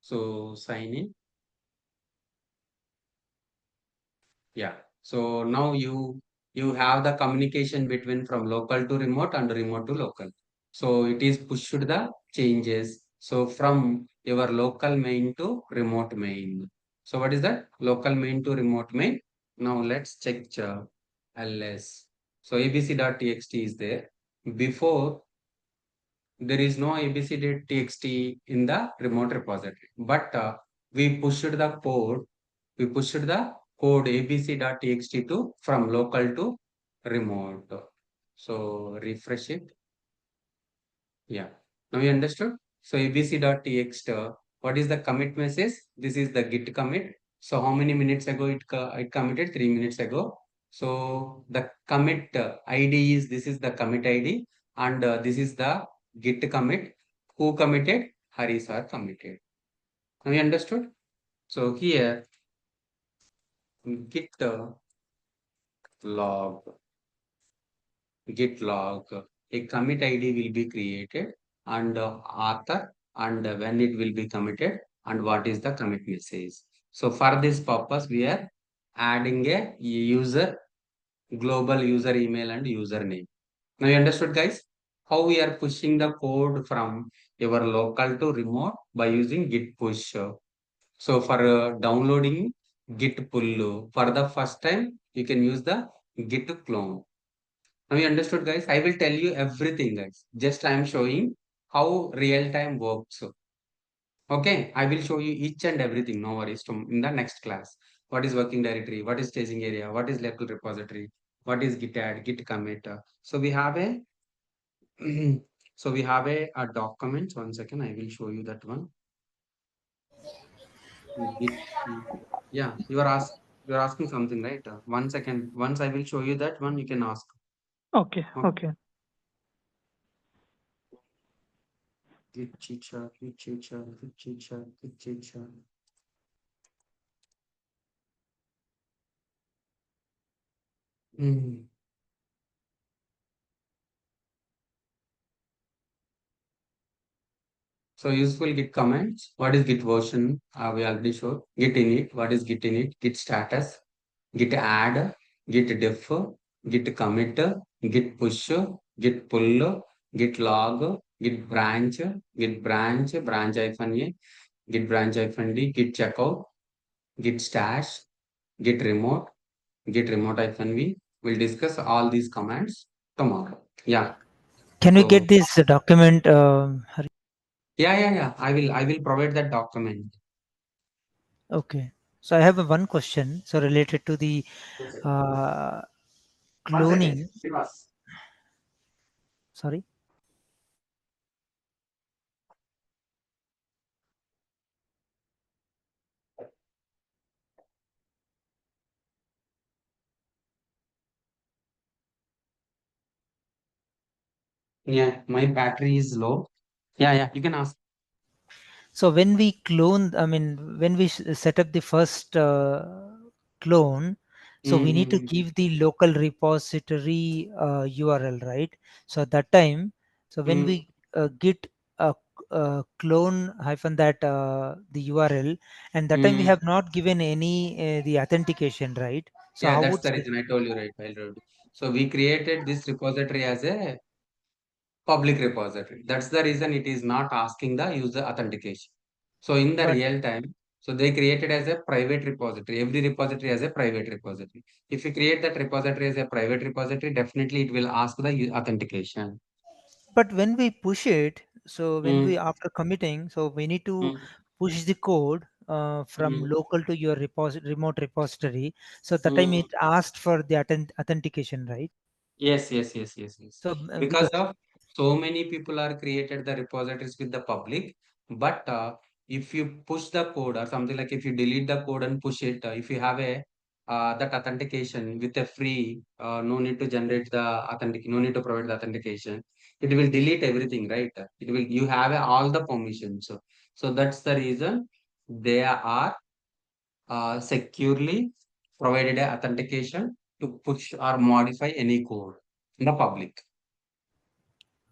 So sign in. Yeah. So now you have the communication between from local to remote and remote to local. So it is pushed the changes. So from your local main to remote main. So what is that? Local main to remote main. Now let's check ls. So abc.txt is there. Before there is no abc.txt in the remote repository, but we pushed the code we pushed the code abc.txt to from local to remote. So refresh it. Yeah. Now you understood? So abc.txt, what is the commit message? This is the git commit. So how many minutes ago it committed? 3 minutes ago. So the commit ID is, this is the commit ID, and this is the git commit. Who committed? Haris are committed. Now you understood? So here git log git log, a commit id will be created, and author, and when it will be committed, and what is the commit message. So for this purpose we are adding a user, global user email and username. Now you understood, guys, how we are pushing the code from your local to remote by using git push. So for downloading git pull, for the first time you can use the git clone. Now you understood, guys. I will tell you everything, guys. Just I am showing how real time works. Okay, I will show you each and everything. No worries. In the next class, what is working directory? What is staging area? What is local repository? What is git add, git commit? So we have a so we have a document. One second, I will show you that one. Git, yeah, you are asking something, right? One second. Once I will show you that one, you can ask. Okay, Okay. okay. Git teacher, git teacher, git teacher, git teacher. Mm. So useful Git commands. What is Git version? We already showed. Git init. What is Git init? Git status. Git add. Git diff. Git commit. Git push. Git pull. Git log. Git branch. Git branch. Branch hyphen a. Git branch hyphen d. Git checkout. Git stash. Git remote. Git remote hyphen v. We'll discuss all these commands tomorrow. Yeah. Can we get So this document? yeah. I will provide that document. Okay. So I have one question. So related to the uh, 1 second. cloning. Sorry. Yeah, my battery is low. Yeah, you can ask. So when we clone, I mean, when we set up the first clone, so we need to Mm-hmm. give the local repository URL, right? So at that time, so when we git clone hyphen that the URL, and that time we have not given any the authentication, right? So Yeah, how that's would the reason I told you, right? I told you. So we created this repository as a public repository. That's the reason it is not asking the user authentication. So in the but real time, so they created as a private repository. Every repository has a private repository. If you create that repository as a private repository, definitely it will ask the authentication. but when we push it, so when we Mm, after committing, so we need to mm, push the code from mm, local to your remote repository. So at that time mm. it asked for the authentication, right? Yes. So Because because of so many people are created the repositories with the public, but if you push the code or something like if you delete the code and push it, if you have a that authentication with a free, no need to generate the no need to provide the authentication. It will delete everything, right? It will you have all the permissions. So that's the reason they are securely provided a authentication to push or modify any code in the public.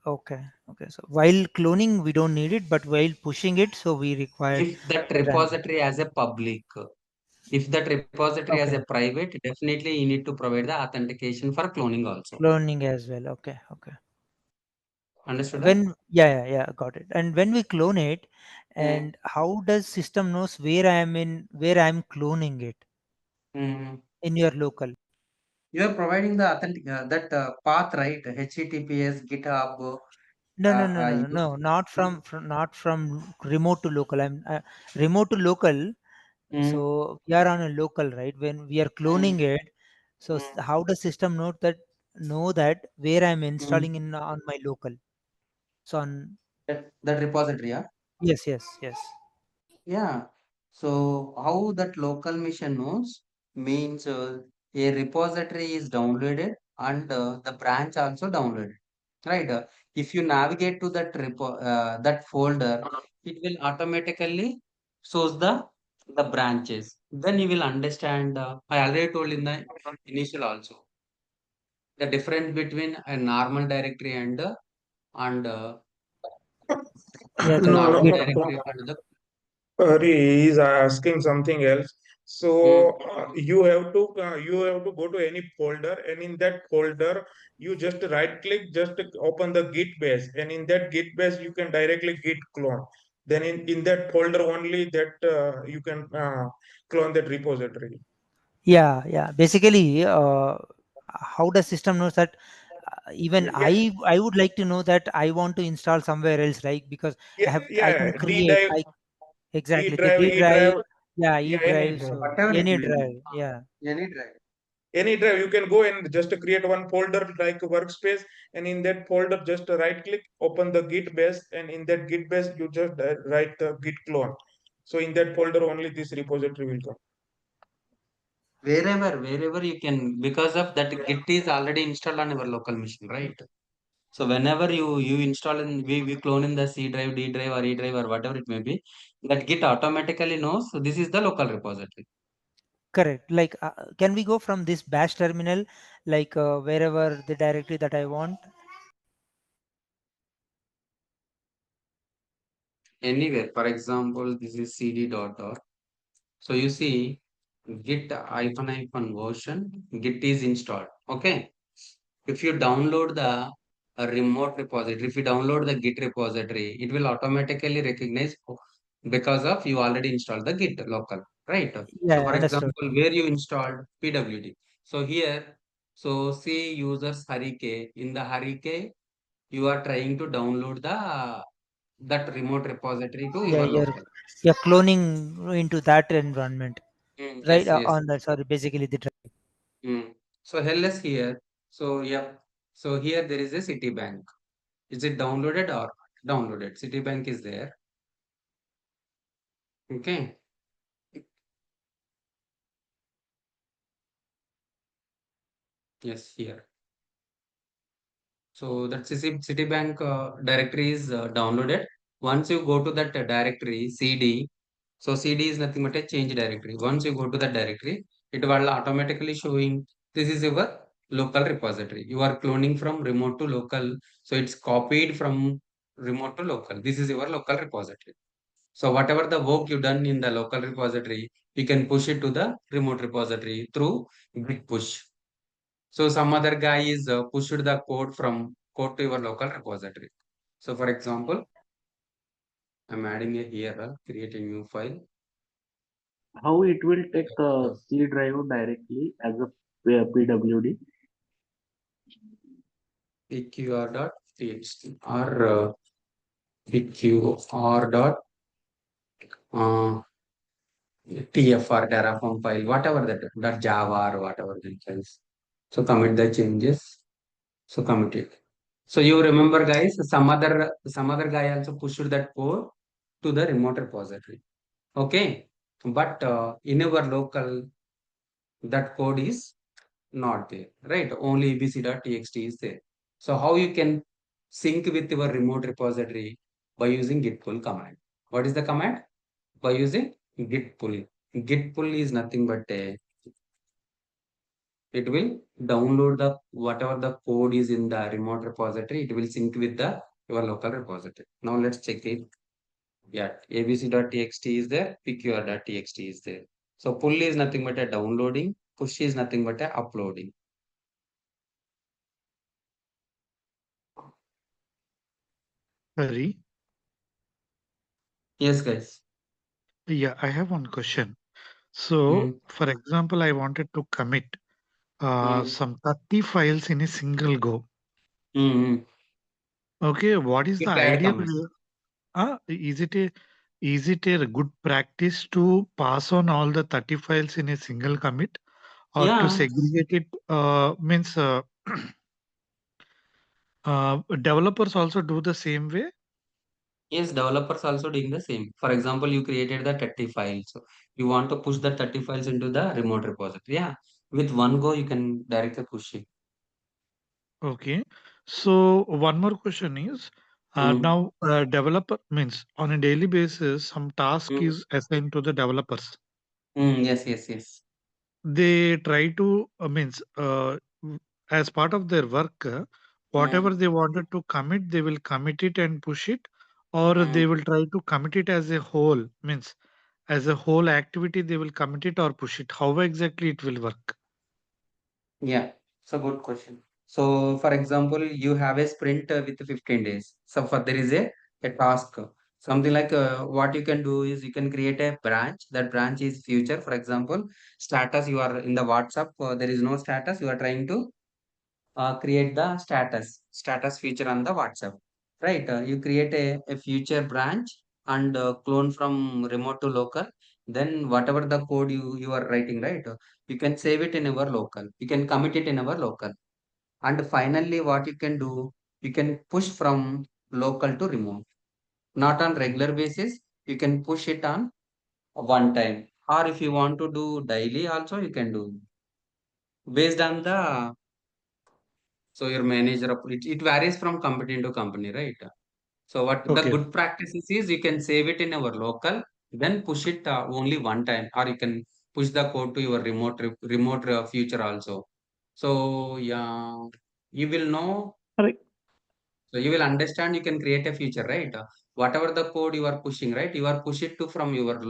okay, so while cloning we don't need it, but while pushing it, so we require If that that repository as a public, if that repository as okay, a private, definitely you need to provide the authentication for cloning also. cloning as well. Okay. Understood that? When yeah, got it. And when we clone it, Mm. and how does system knows where I am cloning it Mm. in your local? You are providing the authentic that path, right? HTTPS, GitHub. No, not not from remote to local. I'm remote to local. Mm. So we are on a local, right? When we are Mm. cloning it, so Mm. how does system know that where I'm Mm. installing in on my local? So on That repository, yeah. yes. Yeah. So how that local machine knows means a repository is downloaded and the branch also downloaded. Right. If you navigate to that folder, it will automatically shows the branches. Then you will understand. I already told in the initial also the difference between a normal directory and Yeah, the No, normal Git. directory and the Hari is asking something else. mm, So you have to go to any folder, and in that folder you just right click, just open the Git base, and in that Git base you can directly Git clone. Then in that folder only that you can clone that repository. Yeah. Basically, how the system knows that even Yeah, I would like to know that I want to install somewhere else, right? Because I can D create drive, D exactly the drive, D E drive, drive, yeah, E yeah, any drive, drive. so whatever it any may be. drive, yeah. Any drive. Any drive you can go and just create one folder like workspace, and in that folder just right click, open the git base, and in that git base you just write the git clone. So in that folder only this repository will come. Wherever you can, because of that Git is already installed on your local machine, right? So whenever you install in we clone in the C drive, D drive or E drive or whatever it may be, that Git automatically knows so this is the local repository. Correct. Like, can we go from this bash terminal, like wherever the directory that I want? Anywhere. For example, this is cd dot dot. So you see git hyphen version, git is installed. Okay. If you download the remote repository, if you download the git repository, it will automatically recognize because of you already installed the git local, right? Yeah, So for understood. example, where you installed pwd. So here, so see users Harike. In the Harike, you are trying to download the that remote repository to Yeah, your local. you're cloning into that environment, right? Yes, yes. On that, sorry, basically the drive. So LS here. So yeah. So here there is a Citibank. Is it downloaded or downloaded? Citibank is there. Okay. Yes, here. So that Citibank directory is downloaded. Once you go to that directory CD, so CD is nothing but a change directory. Once you go to that directory, it will automatically showing this is your local repository. You are cloning from remote to local. So it's copied from remote to local. This is your local repository. So whatever the work you done in the local repository, you can push it to the remote repository through git push. So some other guy is pushed the code from code to your local repository. So for example, I'm adding a here, create a new file. How it will take C drive directly as a PWD? pqr.txt or pqr dot uh, tfr terraform file, whatever that java or whatever that is. So commit the changes. So commit it. So you remember guys, some other guy also pushed that code to the remote repository. Okay. But in our local, that code is not there, right? Only abc.txt is there. So how you can sync with your remote repository? By using git pull command. What is the command? By using git pull. Git pull is nothing but it will download the whatever the code is in the remote repository. It will sync with the your local repository. Now let's check it. Yeah, abc.txt is there, pqr.txt is there. So pull is nothing but a downloading, push is nothing but a uploading. Sorry. Yes, guys. Yeah, I have one question. So, Mm, for example, I wanted to commit mm, some 30 files in a single go. mm. Okay, what is the Git add ideal command. way? Is it a good practice to pass on all the 30 files in a single commit, or to Yeah, segregate it? Means developers also do the same way. yes, developers also doing the same. For example, you created the 30 files. So you want to push the 30 files into the remote repository. Yeah, with one go, you can directly push it. Okay. So one more question is, Mm, now developer means on a daily basis, some task mm, is assigned to the developers. yes, yes, yes. They try to means as part of their work, whatever Mm, they wanted to commit, they will commit it and push it, or they mm. will try to commit it as a whole. Means as a whole activity, they will commit it or push it. How exactly it will work? Yeah, it's a good question. So, for example, you have a sprint with 15 days. So, for there is a task. Something like what you can do is you can create a branch. That branch is future. For example, status. You are in the WhatsApp. There is no status. You are trying to create the status feature on the WhatsApp. Right. You create a future branch and clone from remote to local. Then whatever the code you are writing, right? You can save it in our local. You can commit it in our local. And finally, what you can do, you can push from local to remote. Not on regular basis. You can push it on one time. Or if you want to do daily also, you can do based on the so your manager, it varies from company to company, right? So what the Okay. good practices is you can save it in our local, then push it only one time, or you can push the code to your remote future also. So yeah, you will know. Right. So you will understand. You can create a feature, right? Whatever the code you are pushing, right? You are push it to from your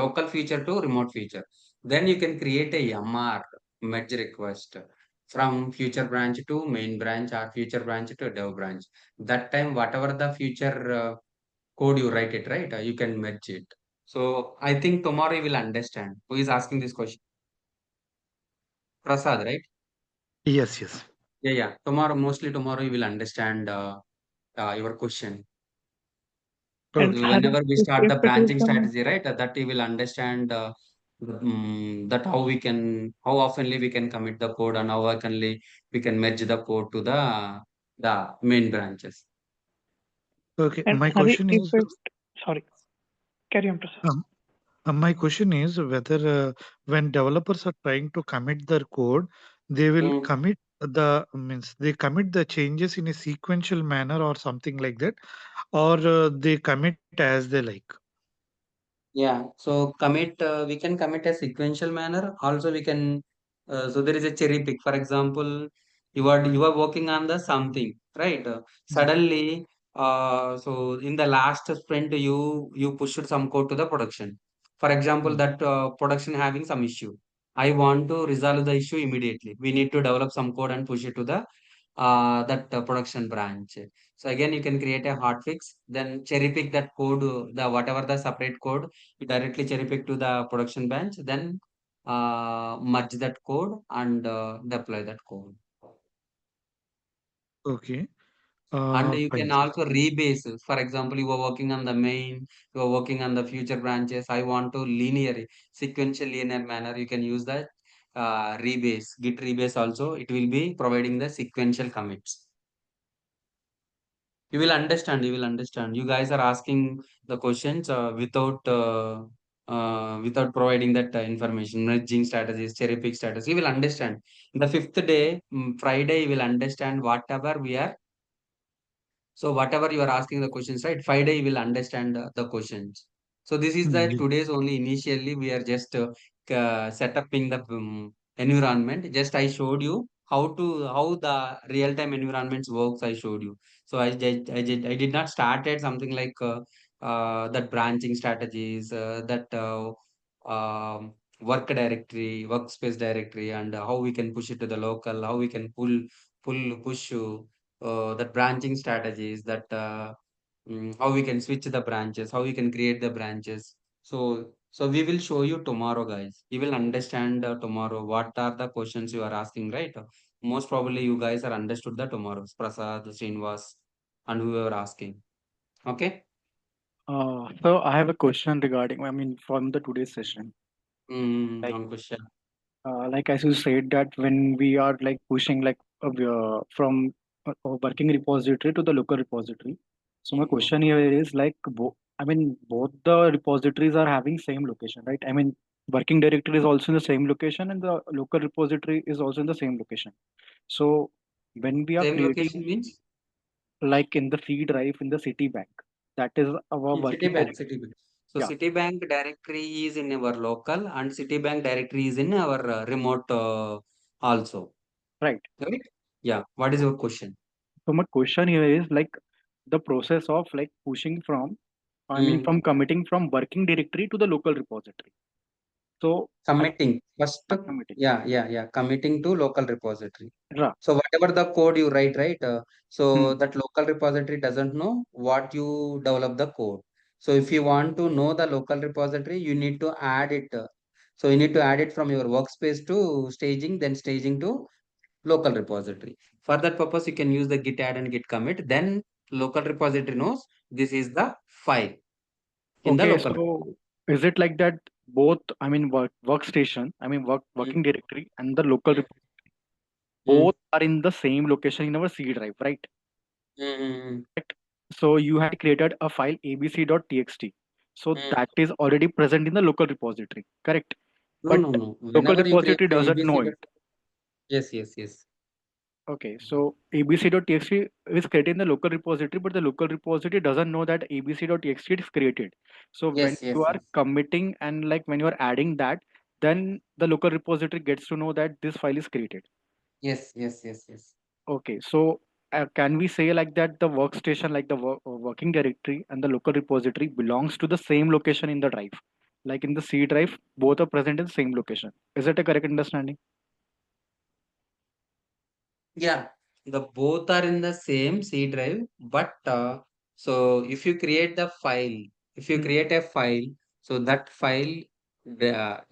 local feature to remote feature. Then you can create a MR merge request from future branch to main branch or future branch to dev branch. That time, whatever the future code you write it, right? You can merge it. So I think tomorrow you will understand. Who is asking this question? Prasad, right? Yes, yes. Yeah, yeah. Tomorrow, mostly tomorrow you will understand your question. And Okay. Whenever we start if the it is branching strategy, right, that we will understand that how oftenly we can commit the code and how oftenly we can merge the code to the main branches. Okay. and My Hari, question if is, it sorry, carry on, Prasad. um, my question is whether when developers are trying to commit their code, they will Mm. commit the means they commit the changes in a sequential manner or something like that, or they commit as they like. Yeah, so we can commit a sequential manner. Also, we can, so there is a cherry pick. For example, you are working on the something, right? Mm. Suddenly, so in the last sprint, you pushed some code to the production. For example, Mm. that production having some issue. I want to resolve the issue immediately. We need to develop some code and push it to the that production branch. So again, you can create a hotfix, then cherry pick that code, the whatever the separate code you directly cherry pick to the production bench, then merge that code and deploy that code. Okay. And you Fine. can also rebase. For example, you are working on the main, you are working on the future branches. I want to linear, sequential linear manner. You can use that rebase, git rebase also. It will be providing the sequential commits. You will understand. You guys are asking the questions without providing that information, merging strategies, cherry pick strategies. You will understand. The fifth day, Friday, you will understand whatever we are. So whatever you are asking the questions, right? Friday you will understand the questions. So this is the Mm, today's only. Initially, we are just set upping the environment. Just I showed you how the real time environments works. I showed you. So I did not started something like that branching strategies, that work directory, workspace directory, and how we can push it to the local, how we can push that branching strategies, that how we can switch the branches, how we can create the branches. So we will show you tomorrow, guys. You will understand tomorrow what are the questions you are asking, right? Most probably you guys are understood that tomorrow. Prasad, Srinivas, and whoever asking. Okay. So I have a question regarding, I mean, from the today's session. Like, One question. like as you said that when we are like pushing like from a working repository to the local repository. So my Mm. question here is like, I mean, both the repositories are having same location, right? I mean, working directory is also in the same location and the local repository is also in the same location. So when we are Same location creating means like in the C drive in the Citibank, that is our working Citibank. directory. Citibank. So Yeah, Citibank directory is in our local and Citibank directory is in our remote also. right. Right? Yeah. What is your question? So my question here is like the process of like pushing from, I mean, Mm. from committing from working directory to the local repository. So I Committing first. committing. Yeah. Committing to local repository. Ra. So whatever the code you write, right? Hmm. So that local repository doesn't know what you develop the code. So if you want to know the local repository, you need to add it. So you need to add it from your workspace to staging, then staging to local repository. For that purpose, you can use the git add and git commit. Then local repository knows this is the file in the Okay, local. so is it like that both, I mean, workstation, I mean, Mm, working directory and the local mm, mm, both are in the same location in our C drive, right? mm, mm, Correct. So you had created a file abc.txt. So mm. that is already present in the local repository, correct? No, But no, no. local Whenever you create repository the doesn't ABC, know it. yes. Okay, so abc.txt is created in the local repository, but the local repository doesn't know that abc.txt is created. So when Yes, you yes, are yes. committing and like when you are adding that, then the local repository gets to know that this file is created. Yes, yes, yes, yes. Okay, so can we say like that the workstation, like the working directory and the local repository belongs to the same location in the drive? Like in the C drive, both are present in the same location. Is that a correct understanding? Yeah, the both are in the same C drive, but so if you create the file, if you Hmm. create a file, so that file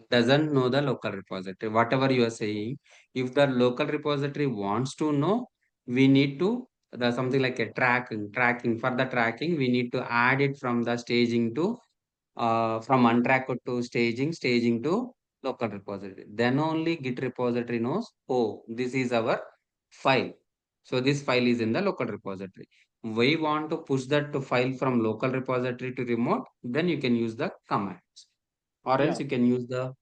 doesn't know the local repository. Whatever you are saying, if the local repository wants to know, we need to the something like a tracking. For the tracking, we need to add it from the staging to from untracked to staging to local repository. Then only Git repository knows, oh, this is our file. So this file is in the local repository. We want to push that to file from local repository to remote, then you can use the commands. Or Yeah. else you can use the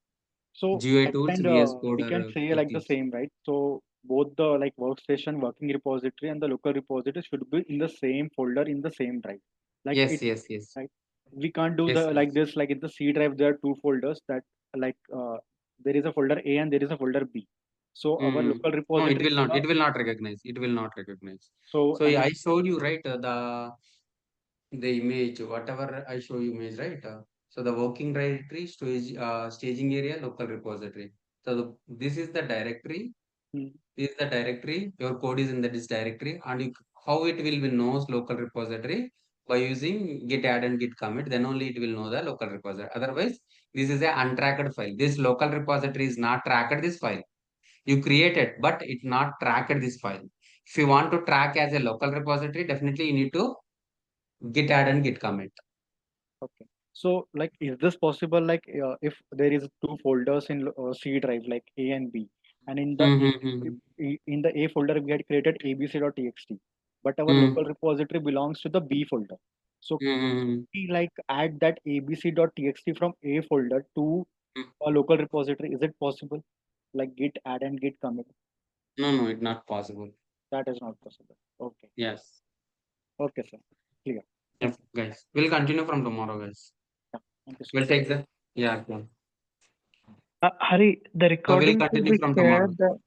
So GUI at the tools, end, VS Code we or can say like the Eclipse. same, right? So both the like workstation, working repository, and the local repository should be in the same folder in the same drive. Like Yes, it, yes, yes. right? We can't do Yes, the like yes. this. Like in the C drive, there are two folders that like there is a folder A and there is a folder B. So our Hmm. local No, it repository will is not. the It will not recognize. It will not recognize. so So I yeah, I mean showed you right the image, whatever I show you image, right? So the working directory, staging area, local repository. So this is the directory. hmm, This is the directory. Your code is in this directory, and how it will be knows local repository by using git add and git commit. Then only it will know the local repository. Otherwise, this is a untracked file. This local repository is not tracked this file. You create it, but it not tracked this file. If you want to track as a local repository, definitely you need to git add and git commit. okay. So like is this possible? Like if there is two folders in C drive, like A and B, and in the A Mm-hmm. in the A folder we had created abc.txt, but our local repository belongs to the B folder. So Mm-hmm. we like add that abc.txt from A folder to a local repository. Is it possible? Like git add and git commit. No, no, it's not possible. That is not possible. Okay. Yes. Okay, sir. Clear. Yes, guys. We'll continue from tomorrow, guys. Yeah. Thank you, sir. We'll take the yeah. Hari, the So we'll recordings will continue be from tomorrow. shared.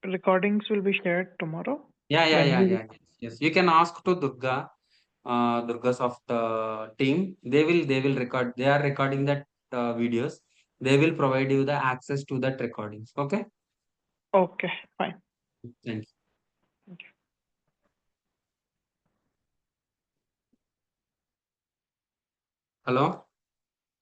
The recordings will be shared tomorrow. Yeah. When we Yes, yes. You can ask to Durga, DURGASOFT team. They will record. They are recording that videos. They will provide you the access to that recordings. Okay. Okay, fine. Thank you. Hello.